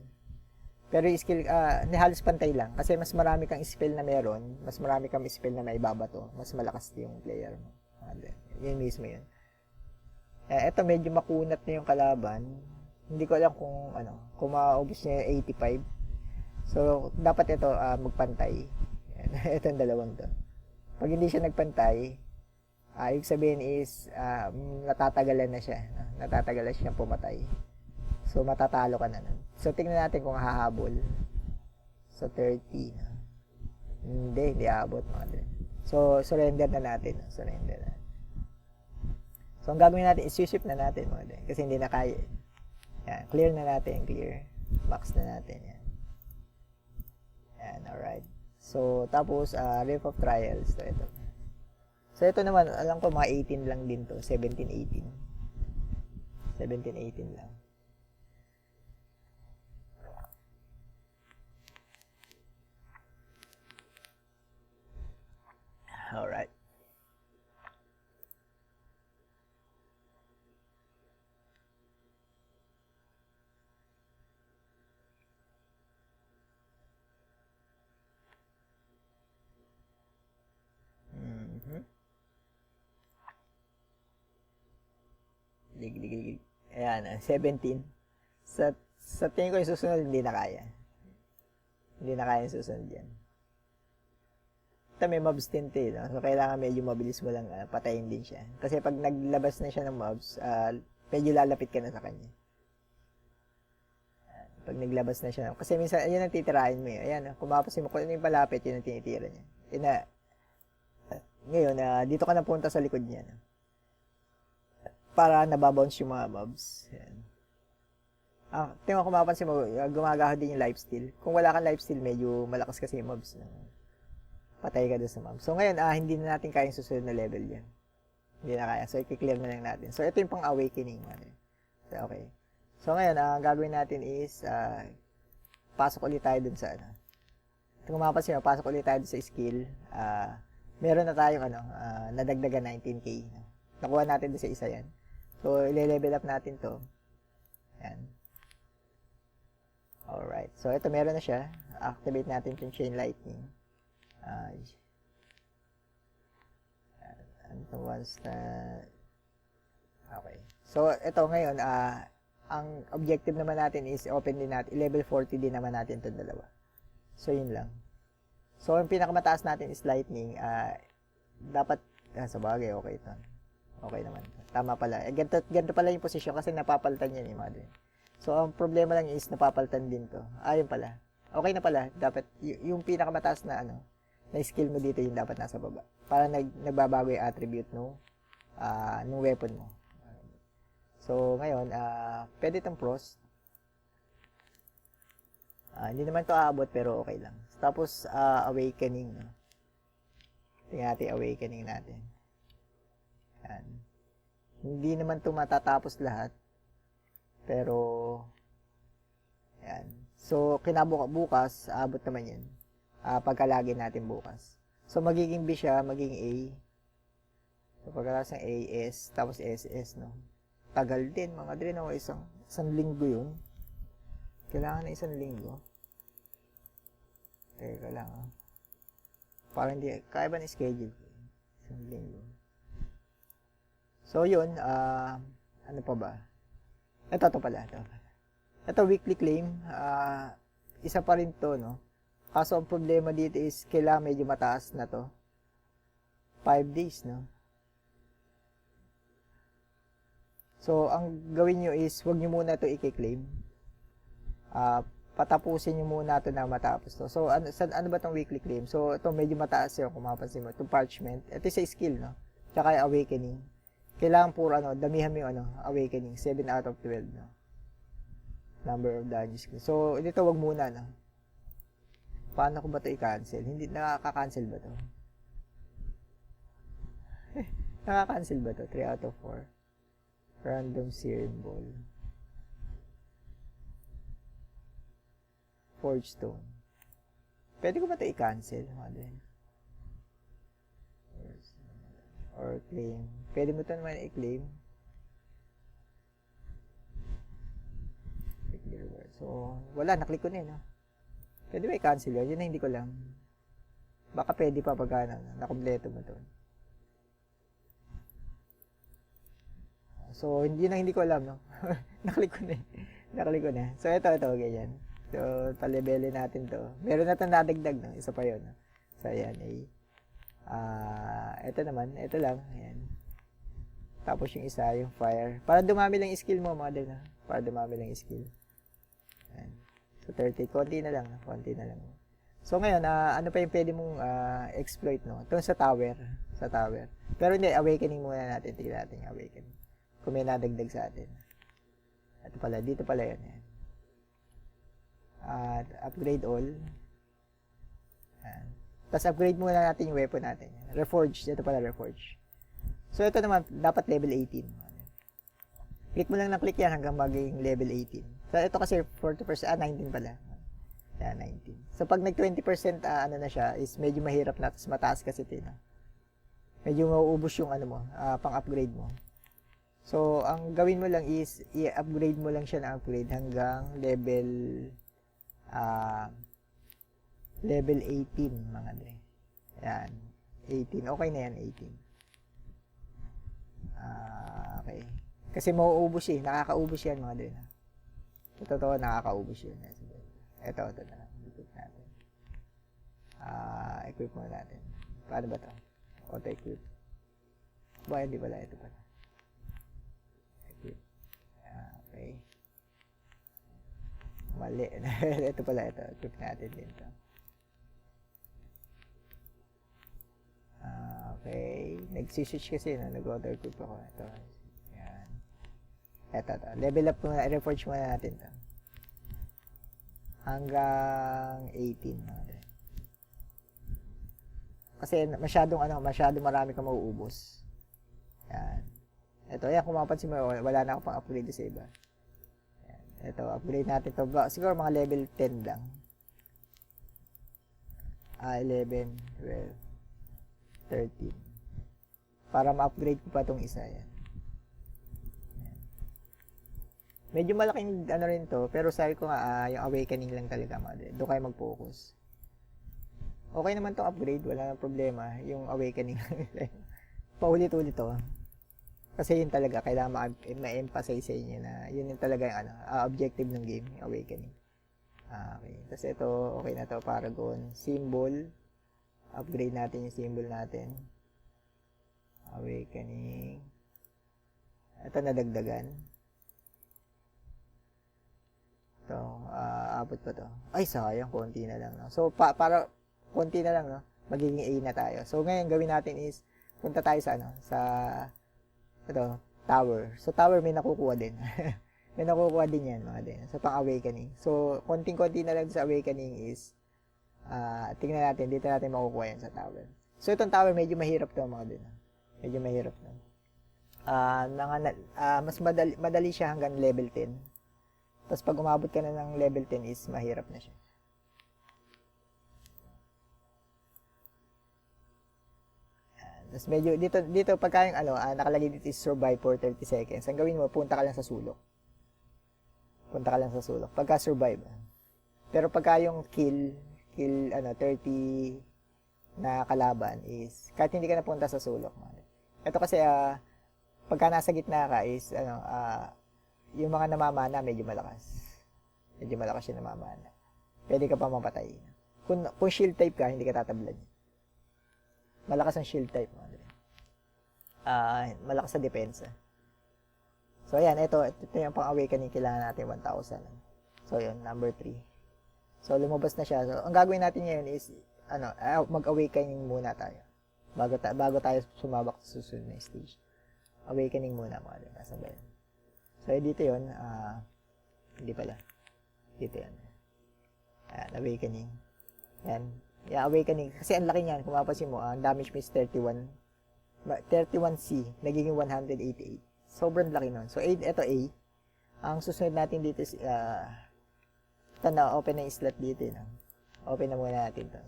Pero yung skill, halos pantay lang. Kasi mas marami kang spell na meron, mas marami kang spell na maibabato, mas malakas yung player mo. Yun mismo yun. Eto medyo makunat na yung kalaban. Hindi ko alam kung maubos niya yung 85. So, dapat ito magpantay. Ito yung dalawang to. Pag hindi siya nagpantay, ibig sabihin is natatagalan na siya. Natatagalan siya pumatay. So, matatalo ka na nun. So, tingnan natin kung hahabol. So, 30. Hindi aabot mga din. So, surrender na natin. Surrender na. So, ang gagawin natin is sweep na natin mga din. Kasi hindi na kaya. Yan. Clear na natin. Clear. Max na natin. Yan. Yan. Alright. So, tapos, Rift of Trials. So, ito. So, ito naman, alam ko mga 18 lang din to. 17, 18. 17, 18 lang. Alright. Ayan, 17. Sa tingin ko yung susunod, hindi na kaya. Hindi na kaya yung susunod yan. Ito may mobs din to, no? So, kailangan medyo mabilis mo lang patayin din siya. Kasi pag naglabas na siya ng mobs, medyo lalapit ka na sa kanya. Pag naglabas na siya. Kasi minsan, ayun ang titirahin mo. Ayan, kung mapasin mo, kung ano yung palapit, yun ang tinitira niya. Ngayon, dito ka na punta sa likod niya. No? Para nababounce yung mga mobs. Ayan. Tingnan ko mapapansin mo, gumagaho din yung lifesteal. Kung wala kang lifesteal, medyo malakas kasi yung mobs. No? Patay ka doon sa mobs. So ngayon, hindi na natin kayang susunod na level yan. Hindi na kaya. So, i-clear na lang natin. So, ito yung pang awakening. So, okay. So, ngayon, ang gagawin natin is, pasok ulit tayo dun sa, kung mapapansin mo, pasok ulit tayo dun sa skill. Meron na tayong, nadagdagan 19k. Nakuha natin dun sa isa yan. So, ile-level up natin to. Yan. Alright. So, ito meron na siya. Activate natin yung chain lightning. Once na... Okay. So, ito ngayon, ang objective naman natin is open din natin, level 40 din naman natin itong dalawa. So, yun lang. So, ang pinakamataas natin is lightning. Dapat, sa bagay, okay ito. Okay naman. Tama pala. Ganito pala yung posisyon kasi napapalitan yan yung mga din. So, ang problema lang is napapalitan din to. Yun pala. Okay na pala. Dapat, yung pinakamataas na na skill mo dito yung dapat nasa baba. Para nagbabago yung attribute nung weapon mo. So, ngayon, pwede itong frost. Hindi naman ito aabot, pero okay lang. Tapos, awakening. No? Tingnan natin awakening natin. Yan. Hindi naman ito matatapos lahat. Pero, yan. So, kinabukas, aabot naman yan. Pagkalagay natin bukas. So, magiging B siya, magiging A. So, pagkatapos ng A, S, tapos SS, no? Tagal din, mga dre, no? Isang linggo yun. Kailangan na isang linggo. Teka lang, parang hindi, kaya ba na-schedule? Isang linggo. So, yun, ano pa ba? Ito pala. Ito, weekly claim. Isa pa rin to, no? Kaso ang problema dito is kailangan medyo mataas na to. 5 days, no? So, ang gawin nyo is, wag nyo muna ito i-claim. Patapusin nyo muna ito na matapos to. So, ano ba itong weekly claim? So, ito medyo mataas yun, kung mapapansin mo. Itong parchment. Ito sa skill, no? Tsaka yung awakening. Kailangan puro, damihan mo yung, awakening. 7 out of 12, no? Number of dungeons. So, dito wag muna, no? Paano ko ba ito i-cancel? Hindi, nakaka-cancel ba ito? Nakaka-cancel ba ito? 3 out of 4. Random serum ball. Forge stone. Pwede ko ba ito i-cancel? Or claim. Pwede mo ito naman i-claim. So, wala. Naklik ko na yun. Pwede ba i-cancel yun? Yun na hindi ko lang. Baka pwede pa pag nakompleto mo ito. So, hindi ko alam, no? Naklik ko na. So, ito, ganyan. So, palibelin natin to. Meron na itong nadagdag, no? Isa pa yun, no? So, ayan, ito naman, ito lang, ayan. Tapos yung isa, yung fire. Para dumami lang yung skill mo, model, na. Para dumami lang yung skill. Ayan. So, 30, konti na lang. So, ngayon, ano pa yung pwede mong exploit, no? Ito sa tower. Pero hindi, awakening muna natin. Tignan natin yung awakening. Kung may nadagdag sa atin. Ito pala, dito pala yun. Upgrade all. Ayan. Tapos, upgrade muna natin yung weapon natin. Reforge. Ito pala, Reforge. So, ito naman, dapat level 18. Click mo lang ng click yan hanggang maging level 18. So, ito kasi 40%, 19 pala. Yan, 19. So, pag nag-20%, na siya, is medyo mahirap na, tapos mataas kasi ito, no? Medyo mauubos yung, pang-upgrade mo. So, ang gawin mo lang is, i-upgrade mo lang siya na upgrade hanggang level, level 18, mga dre. Yan, 18. Okay na yan, 18. Okay. Kasi mauubos eh. Nakakaubos yan mga din. Totoo, nakakaubos yun. Ito na lang. Equip natin. Equip muna natin. Paano ba ito? Auto-equip. Ba, hindi pala. Ito pala. Equip. Okay. Mali. Ito pala. Ito. Equip natin din ito. Okay. Nag-switch kasi na. Nag-auto-equip ako. Ito. Yan. Ito. Level up muna. Reforge muna natin ito. Hanggang 18. Kasi masyadong marami kang mauubos. Yan. Ito, yan, kung mapapansin mo, wala na ako pang upgrade sa iba. Yan. Ito, upgrade natin to. Siguro mga level 10 lang. 11, 12, 13. Para ma-upgrade ko pa tong isa. Yan. Medyo malaking rin to, pero sabi ko nga, yung awakening lang talaga, doon kayo mag-focus. Okay naman tong upgrade, wala nang problema. Yung awakening, paulit-ulit to. Kasi yun talaga, kailangan ma-emphasize sa inyo na yun yung talaga yung objective ng game, yung awakening. Okay, tapos ito, okay na to, Paragon. Symbol, upgrade natin yung symbol natin. Awakening. Ito, nadagdagan. Ito, abot pa to. Ay, sayang, konti na lang. No? So, para konti na lang, no? Magiging A na tayo. So, ngayon, gawin natin is, punta tayo sa, ito, tower. So, tower may nakukuha din. May nakukuha din yan, mga din. So, pang-awakening. So, konting-konti na lang sa awakening is, tingnan natin, dito natin makukuha yan sa tower. So, itong tower, medyo mahirap to, mga din. Medyo mahirap to. Mas madali siya hanggang level 10. Tapos pag umabot ka na ng level 10 is mahirap na siya. Tapos medyo dito pagka yung nakalagay dito is survive for 30 seconds. Ang gawin mo, punta ka lang sa sulok. Punta ka lang sa sulok. Pagka survive. Pero pagka yung kill 30 na kalaban is kahit hindi ka napunta sa sulok. Ito kasi pagka nasa gitna ka is yung mga namamana medyo malakas. Medyo malakas yung namamana. Pwede ka pa mapatay. Kung shield type ka, hindi ka tatablan. Malakas ang shield type. Malakas sa depensa. So, ayan. Ito yung pang-awakening. Kailangan natin 1,000. So, yun. Number 3. So, lumabas na siya. So, ang gagawin natin ngayon is, mag-awakening muna tayo. Bago tayo sumabak sa susunod na stage. Awakening muna, mga din. Nasa ba yun? So, dito yun. Hindi pala. Dito yan. Ayan, awakening. Ayan. Yeah, awakening. Kasi ang laki niyan. Kung mapapansin mo, ang damage mo is 31. 31C. Nagiging 188. Sobrang laki nun. So, ito A. Ang susunod natin dito is, open na yung slot dito. Open na muna natin ito.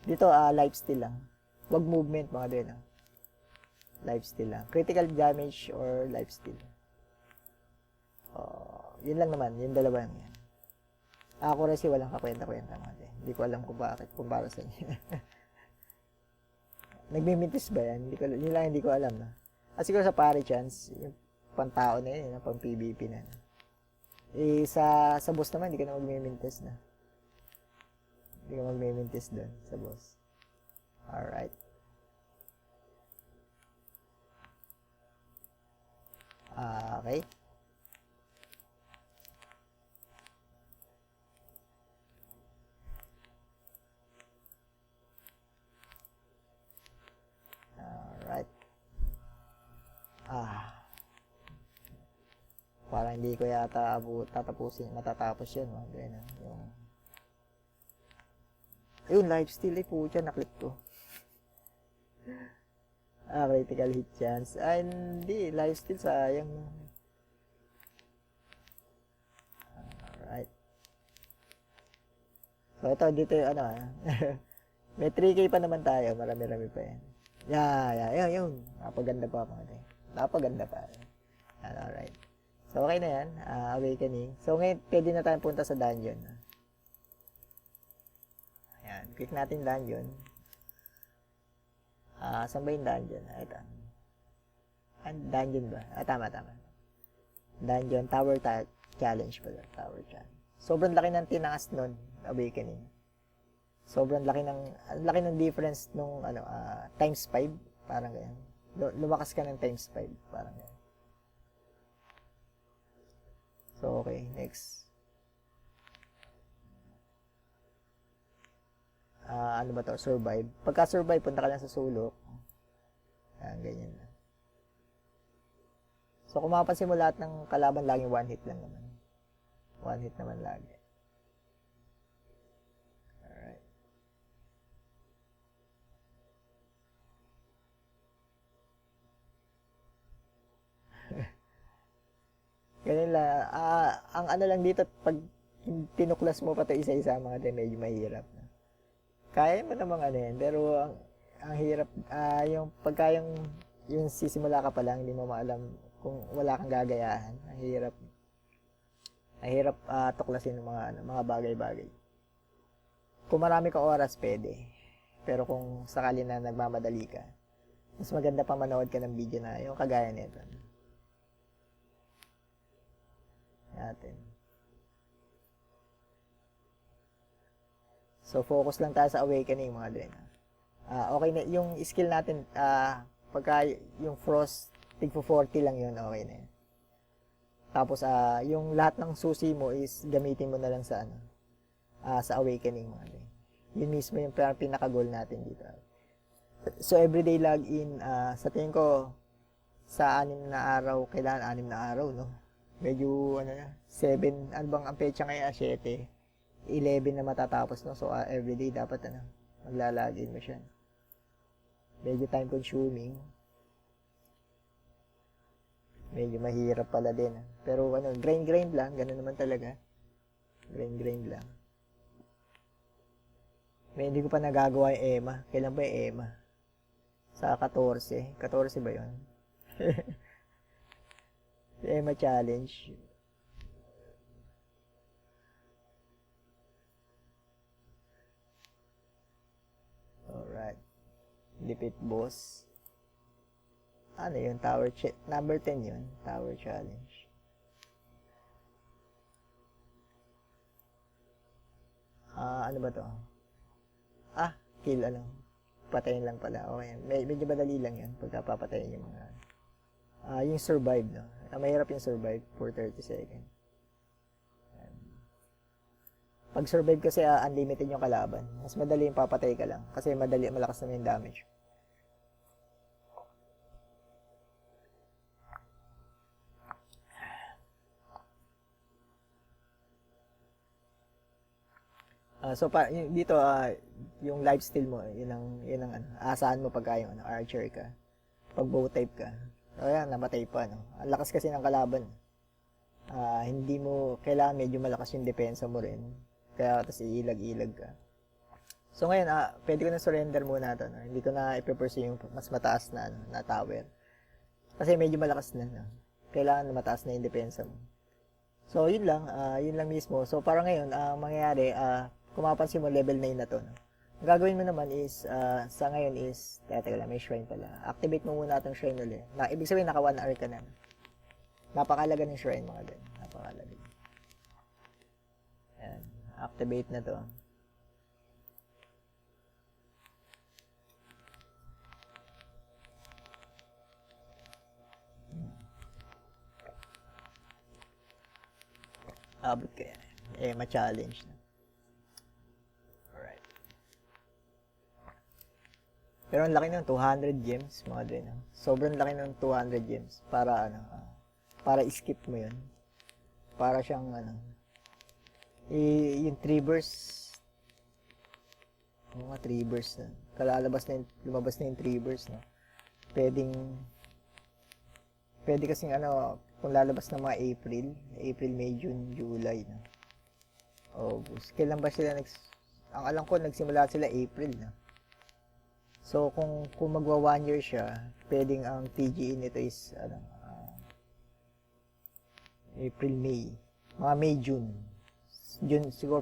Dito, lifesteal lang. Wag movement, mga din. Lifesteal lang. Critical damage or lifesteal. Yun lang naman. Yung dalawa lang yan. Accuracy, walang kakwenta-kwenta. Hindi ko alam kung bakit. Kung para sa inyo. Nagmimintis ba yan? Hindi ko alam. No? Siguro sa pare chance, yung pang-tao na yun, pang PvP na. Sa boss naman, hindi ka na magmimintis na. Hindi ka magmimintis doon sa boss. Alright. Okay. Alright. Parang hindi ko yata matatapos yun. Ayun, lifesteal. Pucha, naklik ko. Critical hit chance. Hindi. Lifesteal, sayang. Alright. So, ito, dito yung may 3K pa naman tayo. Marami-rami pa yan. Yun. Napaganda pa mga tayo. Napaganda pa. Alright. So, okay na yan. Awakening. So, ngayon, pwede na tayong punta sa dungeon. Ayan. Click natin dungeon. Saan ba yung dungeon? Ito. Dungeon ba? Tama. Dungeon, challenge pala. Tower challenge. Sobrang laki ng tinaas nun, Awakening. Sobrang laki ng difference nung, times 5. Parang ganyan. Lumakas ka ng times 5. Parang ganyan. So, okay. Next. Ano ba to? Survive. Pagka-survive, punta ka lang sa sulok. Ganyan na. So, kung mapapansin mo lahat ng kalaban, laging one hit lang naman. One hit naman lagi. Alright. Ganyan lang. Ang ano lang dito, pag tinuklas mo pa ito isa-isa, mga din, medyo mahirap. Kaya mo namang ano yan, pero ang hirap, yung pagka yung sisimula ka pa lang, hindi mo maalam kung wala kang gagayahan. Ang hirap tuklasin ng mga bagay-bagay. Kung marami ka oras, pwede. Pero kung sakali na nagmamadali ka, mas maganda pa manood ka ng video na yung kagaya nito. Natin. So, focus lang tayo sa Awakening, mga dren. Okay na, yung skill natin, pagka yung Frost, tig 40 lang yun, okay na yun. Tapos, yung lahat ng susi mo is gamitin mo na lang sa, sa Awakening, mga dren. Yun mismo yung pinaka-goal natin dito. So, everyday login, sa tingin ko, sa 6 na araw, kailangan 6 na araw, no? Medyo, 7, ano bang ang pecha ngayon? 7. 11 na matatapos, no? So, everyday dapat, maglalagin mo siya. Medyo time consuming. Medyo mahirap pala din. Pero, grind lang. Ganun naman talaga. Grind lang. May hindi ko pa nagagawa yung EMA. Kailan ba yung EMA? Sa 14. 14 ba yun? EMA challenge. Alright. Defeat boss. Ano yun? Number 10 yun. Tower challenge. Ano ba to? Kill patayin lang pala. Okay. Medyo madali lang yan pagka papatayin yung mga yung survive, no? Mahirap yung survive for 30 seconds. Pag survive kasi unlimited yung kalaban. Mas madali yung papatay ka lang kasi malakas naman yung damage. So dito yung lifesteal mo, yun ang asahan mo pagka yung archer ka. Pag bow type ka. So yan, namatay pa, no. Ang lakas kasi ng kalaban. Hindi mo kailangan medyo malakas yung depensa mo rin. Kaya tapos iilag-ilag ka. So ngayon, pwede ko na surrender muna ito, no. Hindi ko na i-pursue yung mas mataas na tower. Kasi medyo malakas na, no. Kailangan mataas na yung depensa mo. So yun lang mismo. So para ngayon, ang mangyayari, kung mapapansin mo, level 9 na to. No? Ang gagawin mo naman is, sa ngayon is, teka lang, may shrine pala. Activate mo muna itong shrine ulit. Ibig sabihin, naka 1 hour ka na. Napakalaga ng shrine, mga din. Napakalaga. Ayan. Activate na to. Abot ka yan. Ma-challenge na. Pero ang laki ng 200 gems, mga din. Sobrang laki ng 200 gems para para skip mo 'yun. Para siyang yung Treevers. Mga Treevers na. Lumabas na yung Treevers, no. Pwede kasing kung lalabas ng mga April, May, June, July, no. August. Kailan ba sila ang alam ko nagsimula sila April, no. So, kung magwa 1 year siya, pwedeng ang TGE nito is, April, May. Mga May, June. June, siguro,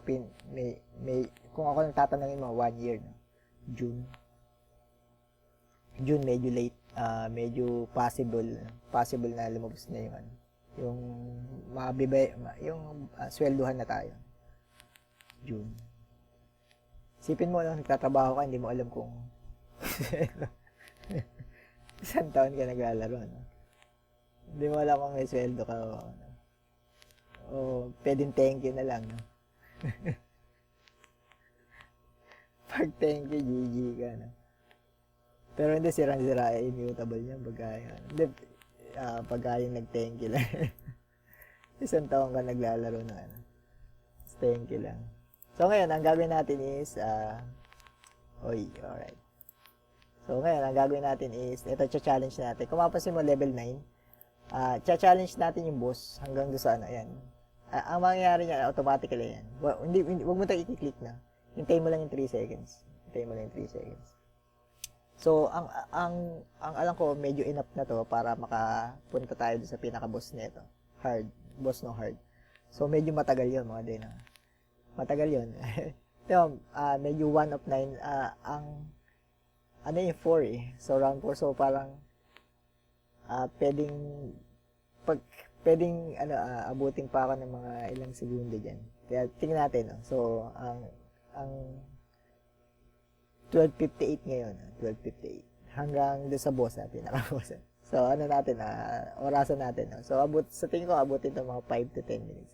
May, kung ako nang tatanungin mo, 1 year, no? June. June medyo late, medyo possible na lumabas na yung ano, yung yung swelduhan na tayo. June. Sipin mo lang, nagtatrabaho ka, hindi mo alam kung isang taon ka naglalaro, no? Hindi mo alam kung may sweldo ka o ano. O pwedeng thank you na lang, no? Pag thank you, GG ka, no? Pero hindi, sirang-sira, immutable niya, hindi, pagka yung nag-thank you lang. Isang taon ka naglalaro na, ano. Thank you lang. So, ngayon, ang gagawin natin is, alright. So, ngayon, ang gagawin natin is, ito, challenge natin. Kung mapapansin mo, level 9, challenge natin yung boss hanggang doon sa ano, ayan. Ang mangyayari niya, automatically yan. Huwag mo ito i-click na. Hintayin mo lang yung 3 seconds. Hintayin mo lang yung 3 seconds. So, ang alam ko, medyo enough na to para makapunta tayo doon sa pinaka-boss nito. Boss no hard. So, medyo matagal yun, mga din. Matagal yun. Ito, medyo 1 of 9. Ano yung 4 eh. So, round 4. So, parang, pwedeng, abuting pa ako ng mga ilang segundo dyan. Kaya, tingnan natin, no? So, ang 12:58 ngayon. 12:58. Hanggang doon sa boss, pinaka-boss. So, ano natin, orasan natin, no? So, sa tingin ko, abutin ito mga 5 to 10 minutes.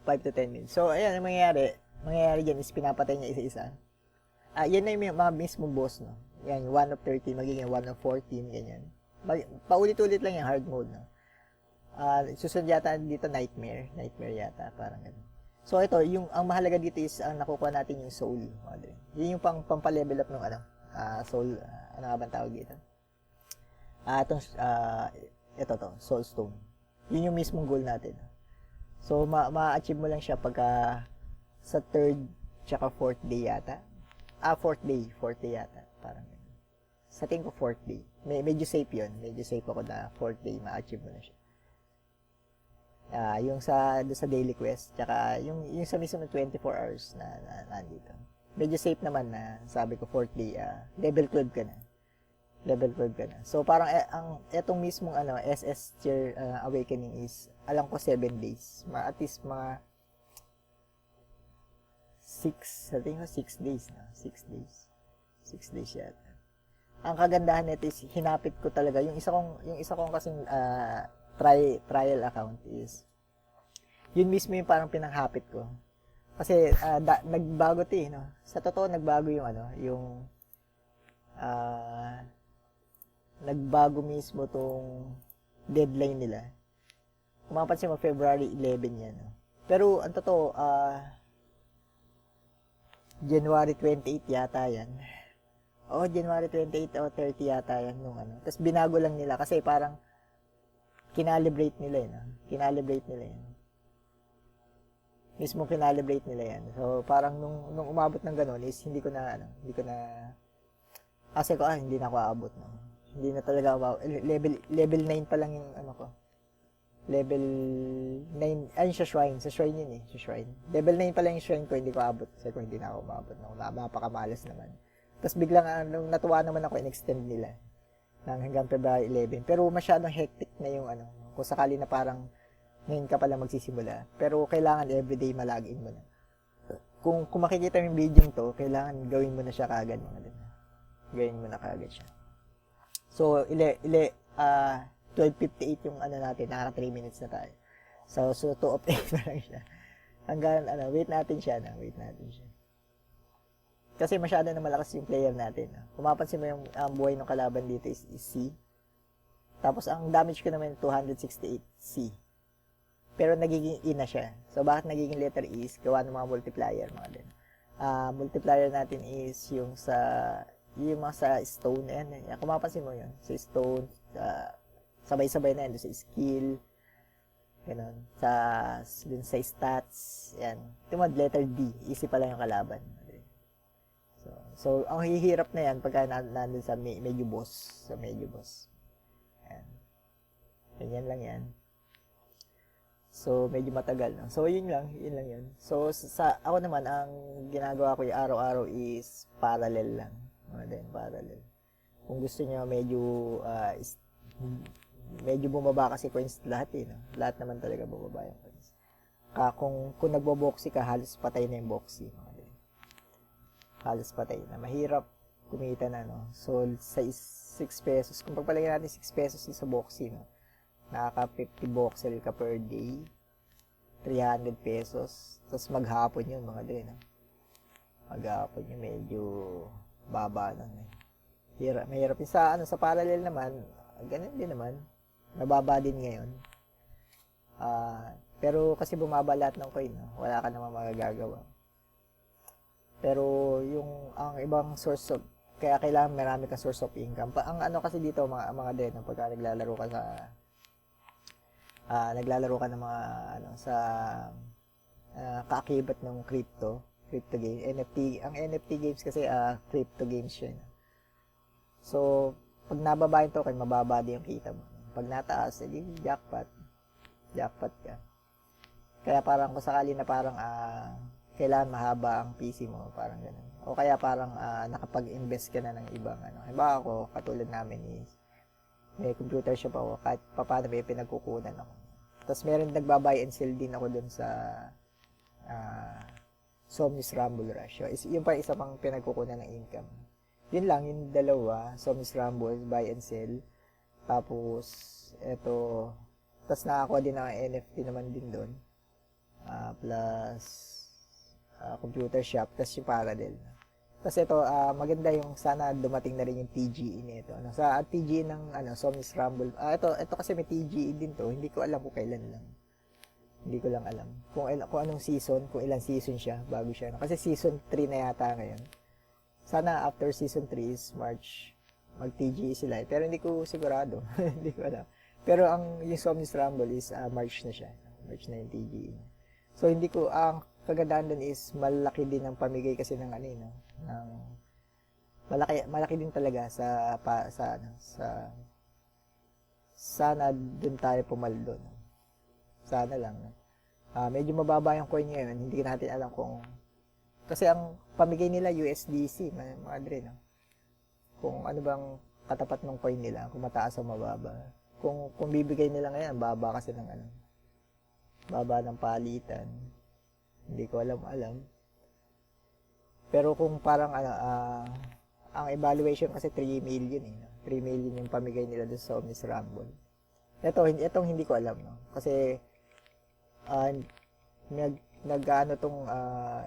5 to 10 minutes. So, ayan, ang mangyayari dyan is pinapatay niya isa-isa. Yan na yung mga mismo boss, no? Yan, 1 of 13, magiging 1 of 14, ganyan. Paulit-ulit lang yung hard mode, no? Susunod yata dito nightmare yata, parang ganun. So, ito, ang mahalaga dito is, ang nakukuha natin yung soul. Yun yung pampalevel up ng soul, ano nga ba tawag dito? Ito to, soul stone. Yun yung mismong goal natin. So, ma-achieve mo lang siya pagka sa 3rd tsaka 4th day yata. 4th day yata. Parang ganun. Sa tingin ko 4th day. Medyo safe yun. Medyo safe ako na 4th day ma-achieve mo na siya. Yung sa daily quest, tsaka yung sa mismo 24 hours na nandito. Medyo safe naman na sabi ko 4th day, level 12 ka na. Level 12 ka na. So, parang etong mismong SS tier awakening is, alam ko 7 days. At least mga 6, I think 6 days na. 6 days. 6 days yata. Ang kagandahan nito is, hinapit ko talaga. Yung isa kong kasing trial account is, yun mismo yung parang pinanghapit ko. Kasi, nagbago no? Sa totoo, nagbago yung nagbago mismo tong deadline nila. Kung mapansin mo, February 11 yan. No? Pero, ang totoo, January 28 yata yan. January 28 o 30 yata yan nung Tapos binago lang nila kasi parang kinalibrate nila yun. Kinalibrate nila yan. Mismo kinalibrate nila yan. So, parang nung umabot ng ganun is hindi ko na kasi ko, hindi na ako aabot. No? Hindi na talaga ako, level 9 pa lang yung ko. Level 9, sa shrine. Sa shrine yun Sa shrine. Level 9 pa lang yung shrine ko, hindi ko abot. Kasi ko hindi na ako maabot. No? Napakamalas naman. Tapos biglang, natuwa naman ako, in-extend nila. Hanggang February 11. Pero masyadong hectic na yung kung sakali na parang ngayon ka pala magsisimula. Pero kailangan everyday malagin mo na. Kung makikita mo yung video to, kailangan gawin mo na siya kaagad. Gawin mo na kaagad siya. So, 12:58 yung natin, naka 3 minutes na tayo. So 2 of 8 na lang siya. Hanggang, wait natin siya. Kasi masyado na malakas yung player natin. Kung mapansin mo yung buhay ng kalaban dito is C. Tapos, ang damage ko naman 268 C. Pero nagiging E na siya. So, bakit nagiging letter E is gawa ng mga multiplier, mga din. Multiplier natin is yung mga sa stone na yan. Kung mapansin mo yun, sa stone, sabay-sabay na yan, sa skill, ganun, sa stats, yan. Ito mo, letter D, easy pa lang yung kalaban. So ang hihirap na yan pagka nandun sa medyo boss, yan. Ganyan lang yan. So, medyo matagal, no? So, yun lang yun. So, sa ako naman, ang ginagawa ko yung araw-araw is parallel lang. Parallel. Kung gusto niyo medyo, medyo bumaba kasi coins lahat eh, no? Lahat naman talaga bumaba yung coins. Kung nagbo-boxy ka, halos patay na yung boxy. Halos patay na. Mahirap kumita na, no? So, sa 6 pesos, kung pagpalagay natin 6 pesos sa boxy, no? Nakaka 50 voxel ka per day, 300 pesos, tapos maghapon yun mga dre, no? Maghapon yun, medyo baba lang, eh. Mahirap yun. Sa parallel naman, ganun din naman, nababa din ngayon. Pero kasi bumaba lahat ng coin, no? Wala ka naman magagawa. Pero ang ibang source of, kaya kailangan marami kang source of income. Ang ano kasi dito, mga dre, no? Pagka naglalaro ka ng mga sa kaakibat ng crypto game, NFT. Ang NFT games kasi crypto games siya. So, pag nababa yung token, mababa din yung kita mo. Pag nataas, edi jackpot ka. Kaya parang kung sakali na parang kailangan mahaba ang PC mo, parang ganun. O kaya parang nakapag-invest ka na ng ibang Halimbawa ako, katulad namin is may computer shop ako, kahit paano may pinagkukunan ako. Tapos meron nagbabuy and sell din ako dun sa Somnis Rumble Rush. So, yun pa isa pang pinagkukunan ng income. Yun lang, yung dalawa, Somnis Rumble, buy and sell. Tapos, tapos nakakuha din ng NFT naman din dun. Plus, computer shop, tapos yung parallel. Tapos ito, maganda yung sana dumating na rin yung TGE nito. Sa TGE ng Somnis Rumble. Ito kasi may TGE din to. Hindi ko alam kung kailan lang. Hindi ko lang alam. Kung anong season, kung ilang season siya bago siya. Kasi season 3 na yata ngayon. Sana after season 3 is March, mag-TGE sila. Pero hindi ko sigurado. Hindi ko alam. Pero yung Somnis Rumble is March na siya. March na yung TGE. So hindi ko, ang kagandahan dun is malaki din ang pamigay kasi ng malaki din talaga sana dun tayo pumaldo. Sana lang. Medyo mababa yung coin ngayon, hindi natin alam kung kasi ang pamigay nila USDC, mga dre, no? Kung ano bang katapat ng coin nila, kung mataas o mababa. Kung bibigay nila ngayon, baba kasi ng baba ng palitan. Hindi ko alam. Pero kung parang ang evaluation kasi 3 million eh. 3 million yung pamigay nila doon sa Omnis Rumble. Itong hindi ko alam, no. Kasi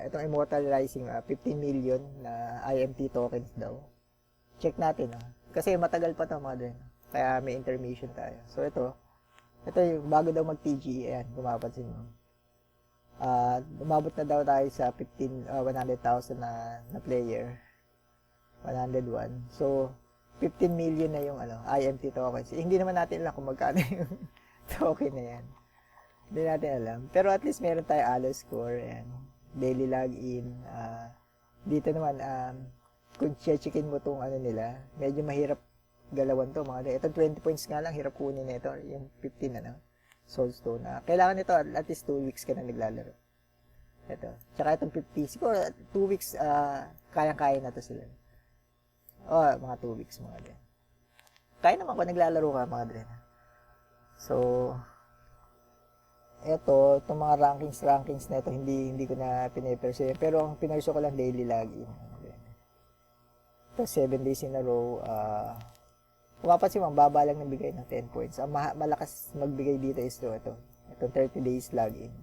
itong Immortal Rising 15 million na IMT tokens daw. Check natin, no. Kasi matagal pa 'to, mga dre. Kaya may intermission tayo. So ito yung bago daw mag-TGE, ayan, kung mapapansin mo. Umabot na daw tayo sa 100,000 na player. 101. So, 15 million na yung IMT tokens. Hindi naman natin alam kung magkano yung token na yan. Hindi natin alam. Pero at least meron tayo allo score. Ayan. Daily login. Dito naman, kung checkin mo itong nila, medyo mahirap galawan to. Ito 20 points nga lang, hirap kunin na ito. Yung 15 Soulstone. Kailangan nito at least 2 weeks ka na naglalaro. Ito. Tsaka itong 50. Siguro 2 weeks, kayang-kaya na to sila. Mga 2 weeks mga dre. Kaya naman kung naglalaro ka mga dre. So, itong mga rankings na ito, hindi ko na pinipursue. Pero ang pinursue ko lang daily login. Ito, 7 days in a row. Kung mapansin mo, ang baba lang ng bigay ng 10 points. Ang malakas magbigay dito is ito. Itong 30 days login.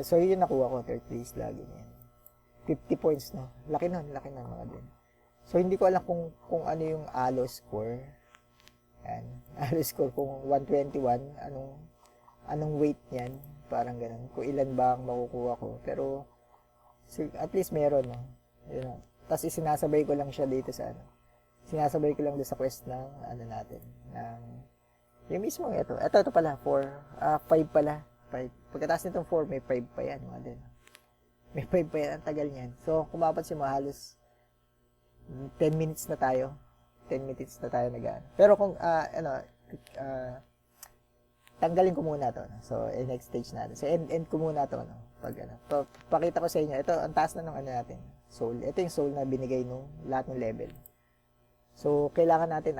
So, yun yung nakuha ko, 30 days login. Yan. 50 points, no? Laki nun mga din. So, hindi ko alam kung ano yung allo score. Yan. Allo score, kung 121, anong weight niyan. Parang ganun. Kung ilan ba ang makukuha ko. Pero, at least meron, no? Yun, no? Tapos, isinasabay ko lang siya dito sa sinasabay ko lang doon sa quest ng natin, ng yung mismo ito pala 4, 5 pala, 5. Pagkatapos nitong 4 may 5 pa yan, mga din. May 5 pa yan, ang tagal niyan. So kung mapapansin mo, halos 10 minutes na tayo nag-ano. Pero kung tanggalin ko muna to. No? So, next stage natin. So, end ko muna to. No? Pag, pakita ko sa inyo. Ito, ang taas na ng ano natin. Soul. Ito yung soul na binigay nung lahat ng level. So, kailangan natin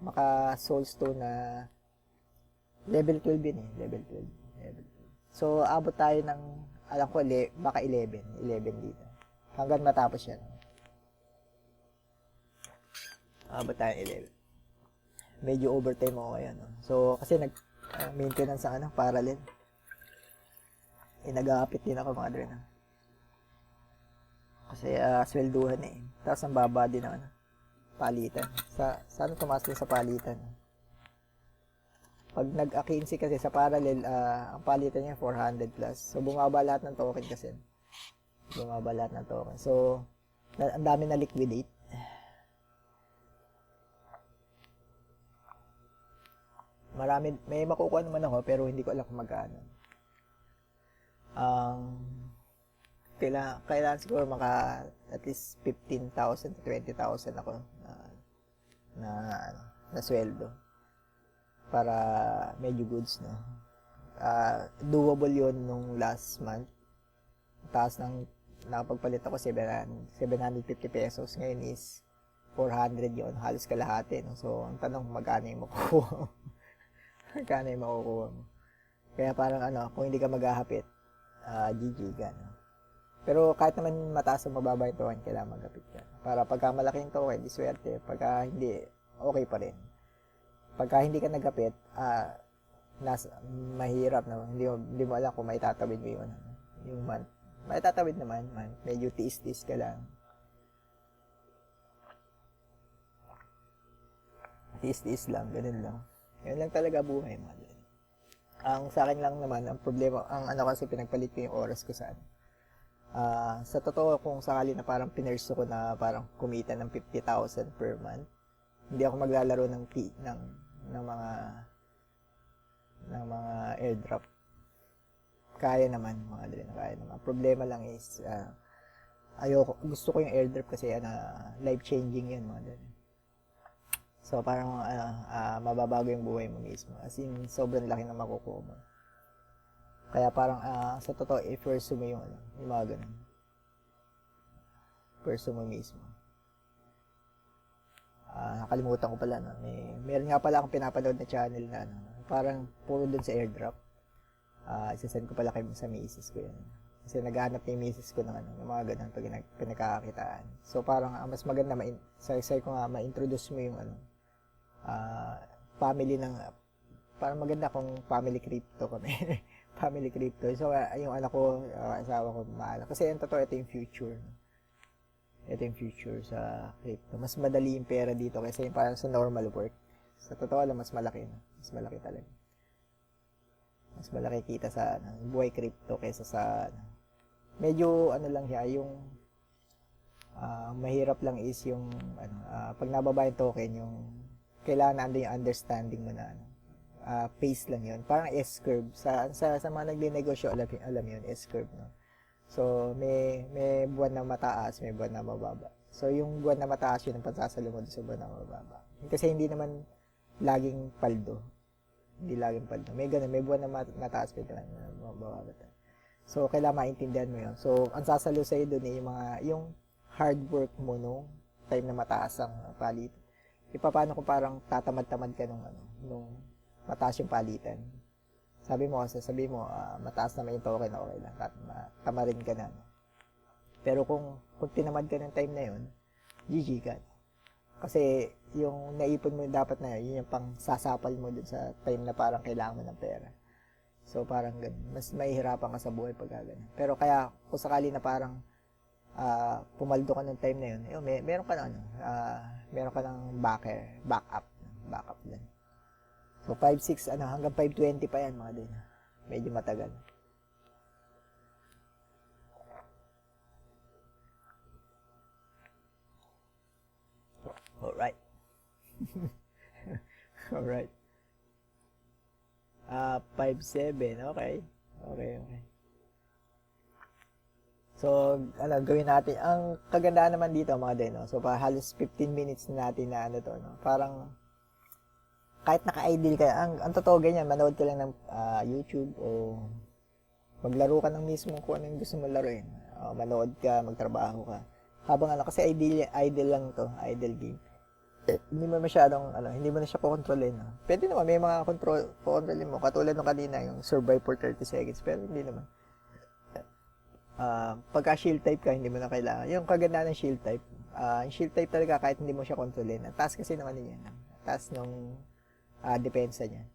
maka-soul stone na level 12 yun eh. Level 12. Level 12. So, abot tayo ng, alam ko, baka 11. 11 dito. Hanggang matapos yan. Abot tayo 11. Medyo overtime ako ngayon. No? So, kasi maintenance ang parallel. Nag-aapit din ako mga dre. No? Kasi swelduhan eh. Tapos ang baba din ng palitan. Sana tumaas din sa palitan. Pag nag-akinsi kasi sa parallel, ang palitan niya 400 plus. So, bumaba lahat ng token kasi. Bumaba lahat ng token. So, ang dami na liquidate. Marami, may makukuha naman ako, pero hindi ko alam kung magkano. Kailangan siguro at least 15,000 to 20,000 ako na sweldo para medyo goods, no. Doable yon nung last month. Taas ng nakapagpalit ako 750 pesos. Ngayon is 400 yon, halos kalahati, no. So ang tanong, magkano yung makukuha? Magkano yung makukuha mo? Kaya parang kung hindi ka maghahapit, GG ka, no? Pero kahit naman mataas o mababa yung token, kailangan maghapit ka. Para pagka malaking token, di swerte. Pagka hindi, okay pa rin. Pagka hindi ka naghapit, mahirap, no? Hindi mo alam kung may tatawid mo yung month. May tatawid naman, man. Medyo tiis-tiis ka lang. Tiis-tiis lang, ganun lang. Yan lang talaga buhay, man. Ang sa akin lang naman, ang problema, kasi pinagpalit ko yung oras ko sa totoo, kung sakali na parang pinerso ko na parang kumita ng 50,000 per month, hindi ako maglalaro ng mga airdrop. Kaya naman, mga dre, kaya naman. Problema lang is, gusto ko yung airdrop kasi life-changing yan, mga dre. So, parang mababago yung buhay mo mismo. As in, sobrang laki na makukuha mo. Kaya parang, sa totoo, i-pursue mo yung mga ganun. Pursue mo mismo. Nakalimutan ko pala, no? Meron nga pala akong pinapanood na channel na, parang puro dun sa airdrop. Isasend ko pala sa misis ko yun. Kasi naghahanap yung misis ko ng mga ganun pag pinagkakakitaan. So, parang, mas maganda, say ko nga, ma-introduce mo yung, family ng, parang maganda kung family crypto kami. Family crypto. So, yung anak ko, asawa ko, maalam. Kasi yung totoo, ito yung future. Ito yung future sa crypto. Mas madali yung pera dito kasi yung parang sa normal work. Sa totoo lang, mas malaki. No? Mas malaki talaga. Mas malaki kita sa buhay crypto kaysa sa medyo lang siya, yung mahirap lang is yung pag nababa yung token, yung kailangan nandun yung understanding mo na pace lang yun. Parang S-curve. Sa mga naglinegosyo, alam yun, S-curve. No? So, may buwan na mataas, may buwan na mababa. So, yung buwan na mataas, yun ang pansasalo mo sa buwan na mababa. Kasi hindi naman laging paldo. Hindi laging paldo. May ganun, may buwan na mataas, may ganun na mababa. So, kailangan maintindihan mo yun. So, ang sasalo sa'yo dun yung hard work mo nung time na mataas ang palit. Paano kung parang tatamad-tamad ka nung mataas yung palitan. Sabi mo, mataas naman yung token, okay lang. Tamarin ka na. Pero kung tinamad ka ng time na yun, GG ka. Kasi yung naipon mo dapat na yun yung pang sasapal mo dun sa time na parang kailangan mo ng pera. So parang ganun. Mas mahihirapan ka sa buhay pag ganun. Pero kaya kung sakali na parang pumaldo ka ng time na yun, meron ka ng backup din. So 5-6 hanggang 520 pa yan mga din. Medyo matagal. Alright. Alright. 5-7, okay. Okay. So, gawin natin. Ang kagandaan naman dito, mga din, no? So, halos 15 minutes na natin na to, no? Parang kahit naka-idle ka, ang totoo ganyan, manood ka lang ng YouTube o maglaro ka ng mismo kung ano yung gusto mo laruin. Manood ka, magtrabaho ka. Habang kasi idle lang to, idle game. Hindi mo masyadong, hindi mo na siya kukontrolin. Pwede naman, may mga kontrolin mo. Katulad nung kanina, yung survive for 30 seconds. Pero hindi naman. Pagka shield type ka, hindi mo na kailangan. Yung kagandahan ng shield type, yung shield type talaga kahit hindi mo siya kontrolin. Ang taas kasi naman niya. Taas nung depensa niya.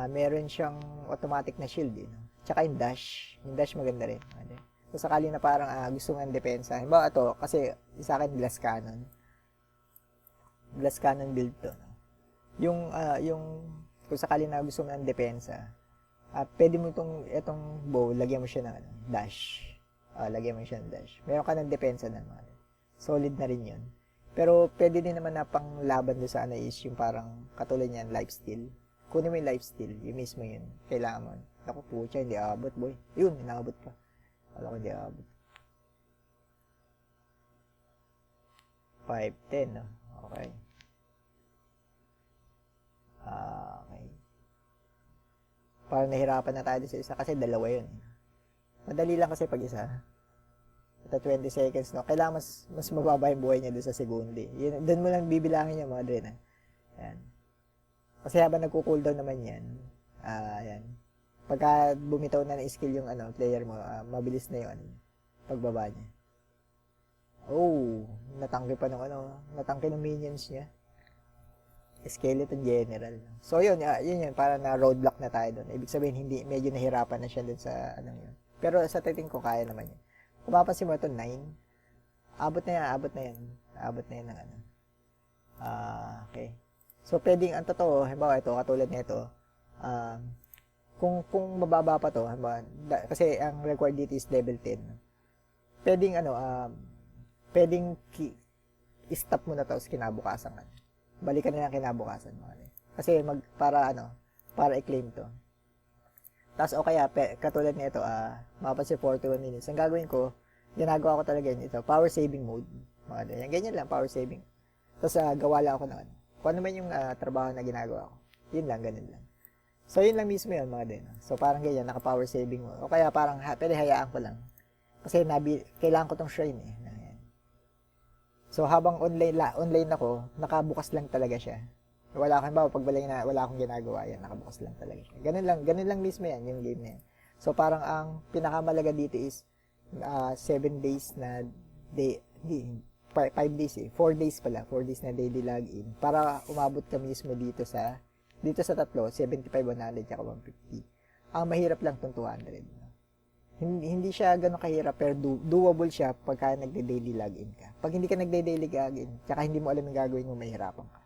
Meron siyang automatic na shield. Tsaka yung dash. Yung dash maganda rin. So, sakali na parang gusto ng depensa. Halimbawa ito, kasi sa akin glass cannon. Glass cannon build to. Yung kung sakali na gusto mo ng depensa, pwede mo itong bow, lagyan mo siya ng dash. Lagyan mo siya ng dash. Meron ka ng depensa naman. Solid na rin yun. Pero pwede din naman na pang laban doon sa is yung parang katulad niyan, lifesteal. Kunin mo yung lifesteal, yung mismo yun. Kailangan mo. Naku po siya, hindi aabot boy. Yun, inaabot pa. Wala ko hindi aabot. 5-10, no? Okay. Okay. Parang nahirapan na tayo sa isa kasi dalawa yun. Madali lang kasi pag isa. Ito 20 seconds, no? Kailangan mas mababa yung buhay niya doon sa segundi. Doon mo lang bibilangin yung mga drin, Ayan. Kasi habang nagko-cooldown naman yan, ayan. Pagka bumitaw na ng skill yung player mo, mabilis na yung pagbaba niya. Oh, natangke pa ng natangke ng minions niya. Skeleton General. So yun, yun para na roadblock na tayo doon. Ibig sabihin medyo nahirapan na siya doon sa yun. Pero sa titing ko kaya naman yun. Kung mapapansin mo ito 9. Abot na yan. Abot na yan ng okay. So pwedeng ang totoo, halimbawa ito katulad nito, kung mababa pa to, halimbawa, kasi ang required dito is level 10. Pwedeng pwedeng i-stop mo na to sa kinabukasan. Balikan na lang kinabukasan mo. Kasi para i-claim to. Tapos o kaya katulad nito, mapapansin 41 minutes. Ang gagawin ko, ginagawa ko talaga yun ito, power saving mode. Yan, ganyan lang, power saving. Tapos gawa lang ako ng kung ano man yung trabaho na ginagawa ko. Yun lang, ganun lang. So yun lang mismo yun mga din. So parang ganyan, naka-power saving mode. O kaya parang pwede hayaan ko lang. Kasi kailangan ko tong shrine So habang online ako, nakabukas lang talaga siya. Wala akong wala akong ginagawa yan, nakabukas lang talaga siya. Ganun lang mismo yan, yung game na yan. So parang ang pinakamalaga dito is 7 days na 5 days 4 days pala, 4 days na daily login para umabot ka mismo dito sa tatlo, 75, 100, at 150. Ang mahirap lang tong 200. Hindi siya gano'ng kahirap, pero doable siya pagka nagde-daily login ka. Pag hindi ka nagde-daily login, tsaka hindi mo alam yung gagawin mo, mahirapan ka.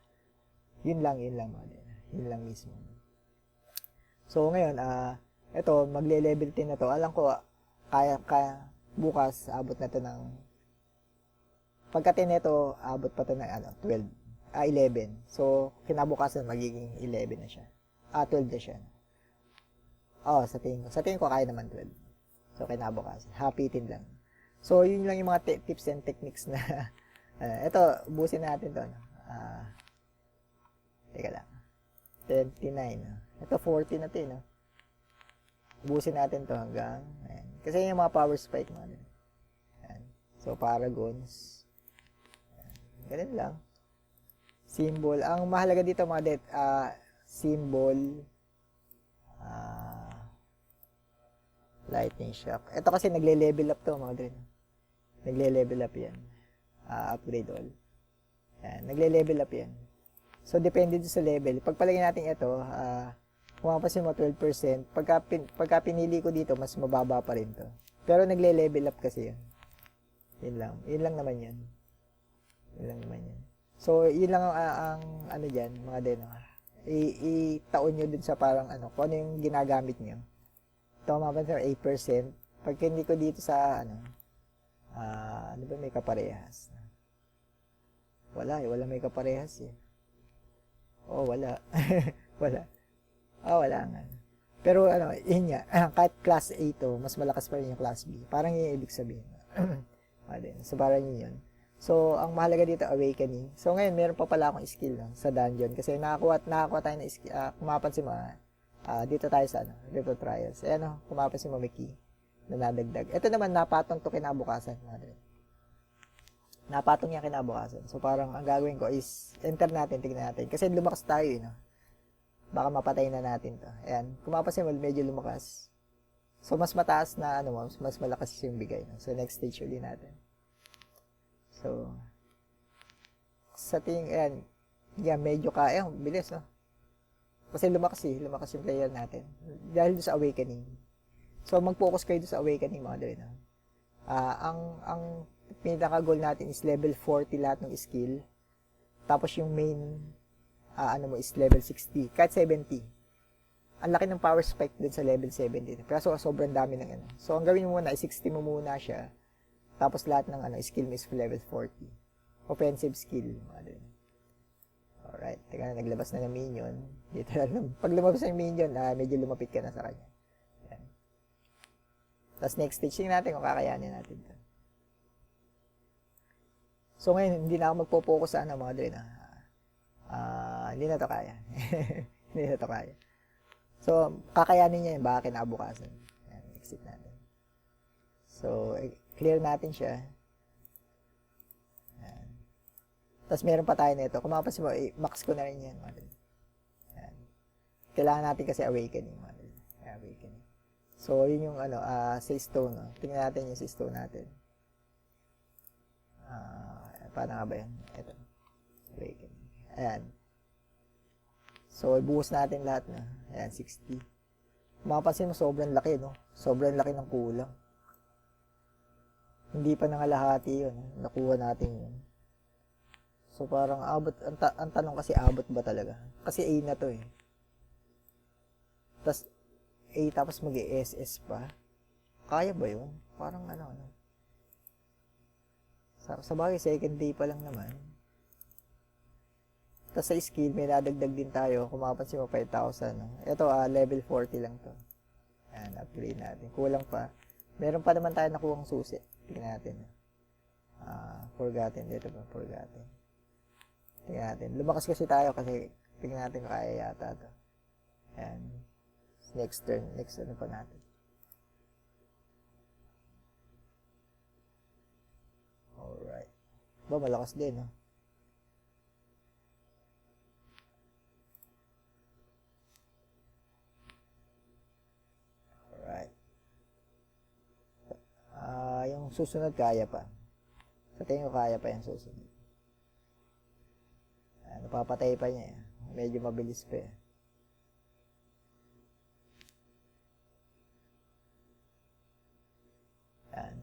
Yun lang. Yun lang mismo. So, ngayon, ito, magle-level 10 na to. Alam ko, kaya bukas, abot na to ng, pagka 10 nito, abot pa to ng 12. 11. So, kinabukasan, magiging 11 na siya. 12 na siya. Sa tingin ko, kaya naman 12. So, kinabukasan. Happy-tin lang. So, yun lang yung mga tips and techniques na, ito, ubusin natin to. Teka lang. 29. Ito, 40 na to, ubusin natin to hanggang, ayan. Kasi yung mga power spike mo. Ayan. So, paragons. Ayan. Ganun lang. Symbol. Ang mahalaga dito, mga symbol, lightning shock. Ito kasi nagle-level up to mga drin. Nagle-level up yan. Upgrade all. Yan. Nagle-level up yan. So, depende sa level. Pagpalagay natin ito, kung mapapansin mo 12%, pagka pinili ko dito, mas mababa pa rin to. Pero nagle-level up kasi yun. Yun lang. Yun lang naman yan. So, yun lang ang dyan, mga din. Itaon nyo dun sa parang kung ano yung ginagamit nyo. Ito, mapapansin 8%. Pag hindi ko dito sa, ano ba may kaparehas? Wala may kaparehas eh. Wala. Wala. Wala nga. Pero, yun nga, kahit class A to, mas malakas pa rin yung class B. Parang yung ibig sabihin. So, parang yun. So, ang mahalaga dito, awakening. So, ngayon, meron pa pala akong skill no, sa dungeon. Kasi nakakuha tayo ng skill. Kung mapansin mo, dito tayo sa River Trials. Ayan, kung mapansin mo, may key na nadagdag. Ito naman, napatong to kinabukasan. Napatong yan kinabukasan. So, parang ang gagawin ko is, enter natin, tignan natin. Kasi lumakas tayo, no? Baka mapatay na natin to. Ayan, kung mapansin mo, medyo lumakas. So, mas mataas na, mas malakas yung bigay. No? So, next stage ulit natin. So, sa tingin, ayan, yan, medyo kaya, bilis, no? Kasi lumakas yung player natin. Dahil doon sa awakening. So, mag-focus kayo doon sa awakening, mga dre, no? Ang pinaka-goal natin is level 40 lahat ng skill. Tapos yung main, is level 60. Kahit 70. Ang laki ng power spike dun sa level 70. Pero sobrang dami ng ano. So, ang gawin mo muna, 60 mo muna siya. Tapos lahat ng skill mo is level 40. Offensive skill. Alright. Teka na, naglabas na ng minion. Dito lang. Pag lumabas ng minion, medyo lumapit ka na sa kanya. Yan. Tapos next stage natin kung kakayanin natin ito. So, ngayon, hindi na ako magpo-focus sa mga dre na. Hindi na to kaya. Hindi na to kaya. So, kakayanin niya yun, baka kinabukasan. Ayan, exit natin. So, clear natin siya. Ayan. Tapos, meron pa tayo nito. Kung mapapansin mo, max ko na rin yan. Ayan. Kailangan natin kasi awakening. Awakening. So, yun yung sa stone. No? Tingnan natin yung sa stone natin. Paano nga ba yan? Ito. Awakening. Ayan. So, ibuhos natin lahat na. Ayan, 60. Mapapansin mo, sobrang laki, no? Sobrang laki ng kulang. Hindi pa nangalahati yun. Nakuha natin yun. So, parang abot, ang tanong kasi, abot ba talaga? Kasi A na to, eh. Tapos mag-SS pa. Kaya ba yun? Parang Sa bagay, second day pa lang naman. Tapos sa skill, may nadagdag din tayo. Kung mapapansin mo, 5,000. No? Ito, level 40 lang to. Ayan, upgrade natin. Kulang pa. Meron pa naman tayo nakuhang susi. Tingnan natin. Forgotten. Dito ba? Forgotten. Tingnan natin. Lumakas kasi tayo kasi tingnan natin kaya yata to. Ayan. Next turn. Next pa natin. Alright. Malakas din, no? Yung susunod kaya pa. Sa tingin ko kaya pa yung susunod. Napapatay pa niya. Medyo mabilis pa.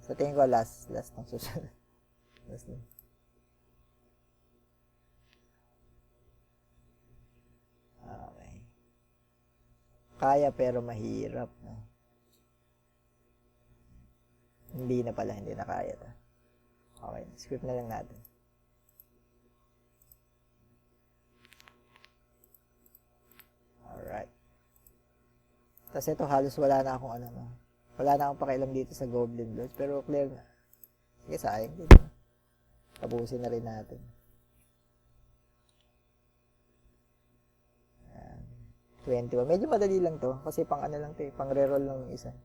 Sa tingin ko last ng susunod. Last na. Okay. Kaya pero mahirap. No? Hindi na pala, hindi na kaya to. Okay, script na lang natin. Alright. Tapos ito, halos wala na akong wala na akong pakialam dito sa Goblin Lords, pero clear na. Sige, sayang dito. Tapusin na rin natin. Ayan. 21. Medyo madali lang to, kasi pang lang to eh, pang reroll lang ng isa.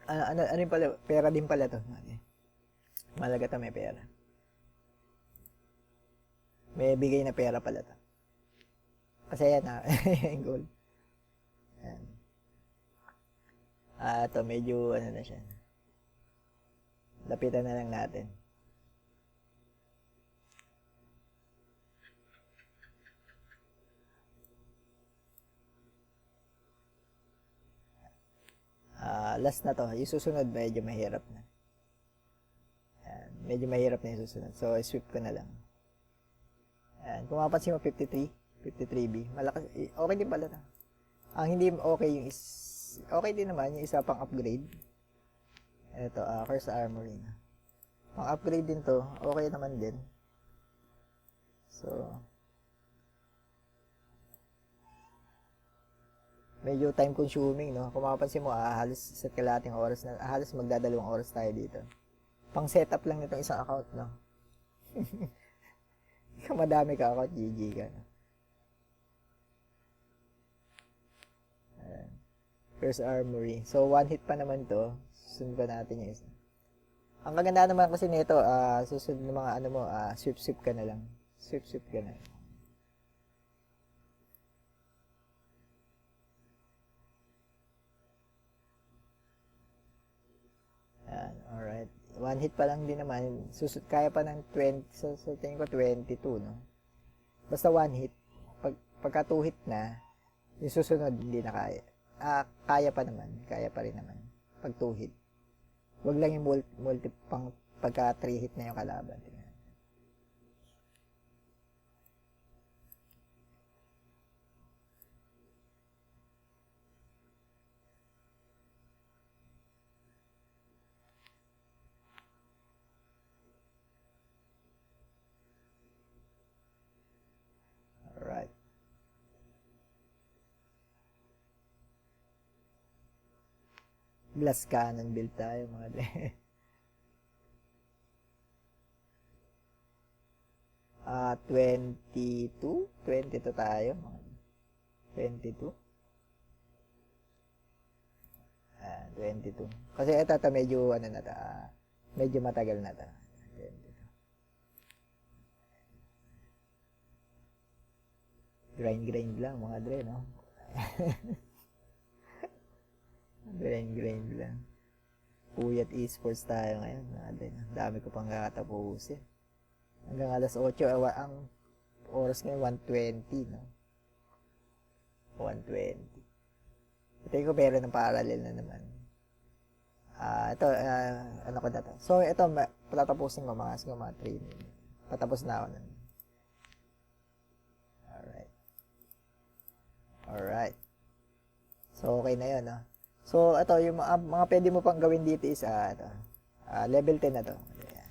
Ano rin pala, pera din pala to. Malaga to, may pera. May bigay na pera pala to. Kasi yan yung gold. Ayan. Ito, medyo na siya. Lapitan na lang natin. Last na to. Yung susunod, medyo mahirap na. Ayan, medyo mahirap na yung susunod. So, sweep ko na lang. Ayan, kung mapansin mo, 53B. Malakas, okay din pala na. Ang hindi okay yung okay din naman yung isa pang upgrade. Ito, Curse Armory na. Pang upgrade din to, okay naman din. So, medyo time consuming, no? Kung mapapansin mo, halos sa kalahating oras na, halos magdadalawang oras tayo dito. Pang setup lang nitong isang account, no? Kung madami ka account, GG ka, no? Ayan. First Armory. So, one hit pa naman to. Susunod pa natin yung isa. Ang kaganda naman kasi nito, susunod ng mga ano mo, sweep ka na lang. Sweep ka na. Ayan, alright. One hit pa lang din naman. Kaya pa ng 20, sa tingin ko 22, no? Basta one hit. Pagka two hit na, yung susunod hindi na kaya. Kaya pa naman. Kaya pa rin naman. Pag two hit. Huwag lang yung multi pang pagka 3 hit na yung kalaban. Tingnan. Alright. Glass cannon build tayo mga dre. 22 tayo. 22. 22. Kasi ito medyo ano na ta, medyo matagal na ta. 22. Grind lang mga dre, no? grind lang. Puyat esports tayo ngayon mga dre. Dami ko pang katapusin. Hanggang alas 8, ang oras ngayon 1:20, no? 1:20. Ito ko meron ng parallel na naman. Ito, ano ko dito. So, ito, patatapusin ko mga 3 minutes. Patapos na ako nun. Alright. So, okay na yun, no? So, ito, yung mga pwede mo pang gawin dito is, level 10 na to. Ayan.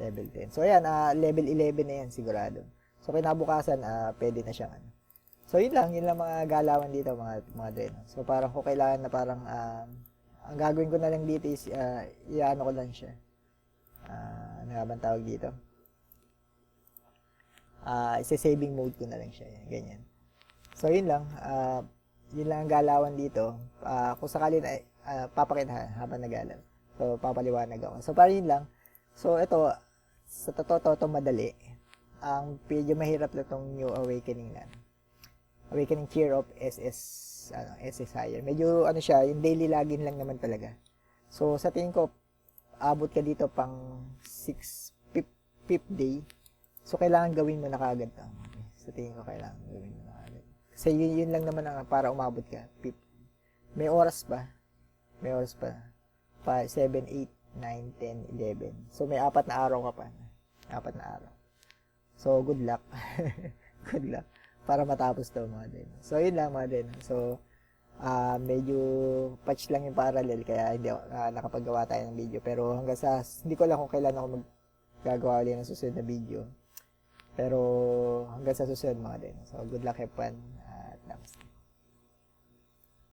Level 10. So, ayan, level 11 na yan, sigurado. So, kinabukasan, pwede na siyang, ano. So, yun lang mga galawan dito, mga dre, no? So, parang kung kailangan na parang, ang gagawin ko na lang dito is, iano ko lang siya. Ano nga bang tawag dito? Isa-saving mode ko na lang siya, ganyan. So, yun lang ang galawan dito. Kung sakali na, papakita habang nagalaw. So, papaliwanag ako. So, parang yun lang. So, ito, sa totoo madali. Ang medyo mahirap na itong New Awakening na. Awakening Cheer of SS Higher. Medyo, siya, yung daily login lang naman talaga. So, sa tingin ko, abot ka dito pang 5th day. So, kailangan gawin mo na kaagad. Sa tingin ko, kailangan gawin mo na kaagad. Kasi yun lang naman para umabot ka. May oras pa. 7, 8, 9, 10, 11. So, may 4 na araw ka pa. 4 na araw. So, good luck. Good luck. Para matapos to mga din. So, yun lang mga din. So, medyo patch lang yung parallel. Kaya hindi nakapagawa tayo ng video. Pero hanggang hindi ko alam kung kailan ako gagawa ulit ng susunod na video. Pero hanggang sa susunod mga din. So, good luck, have fun. Namaste.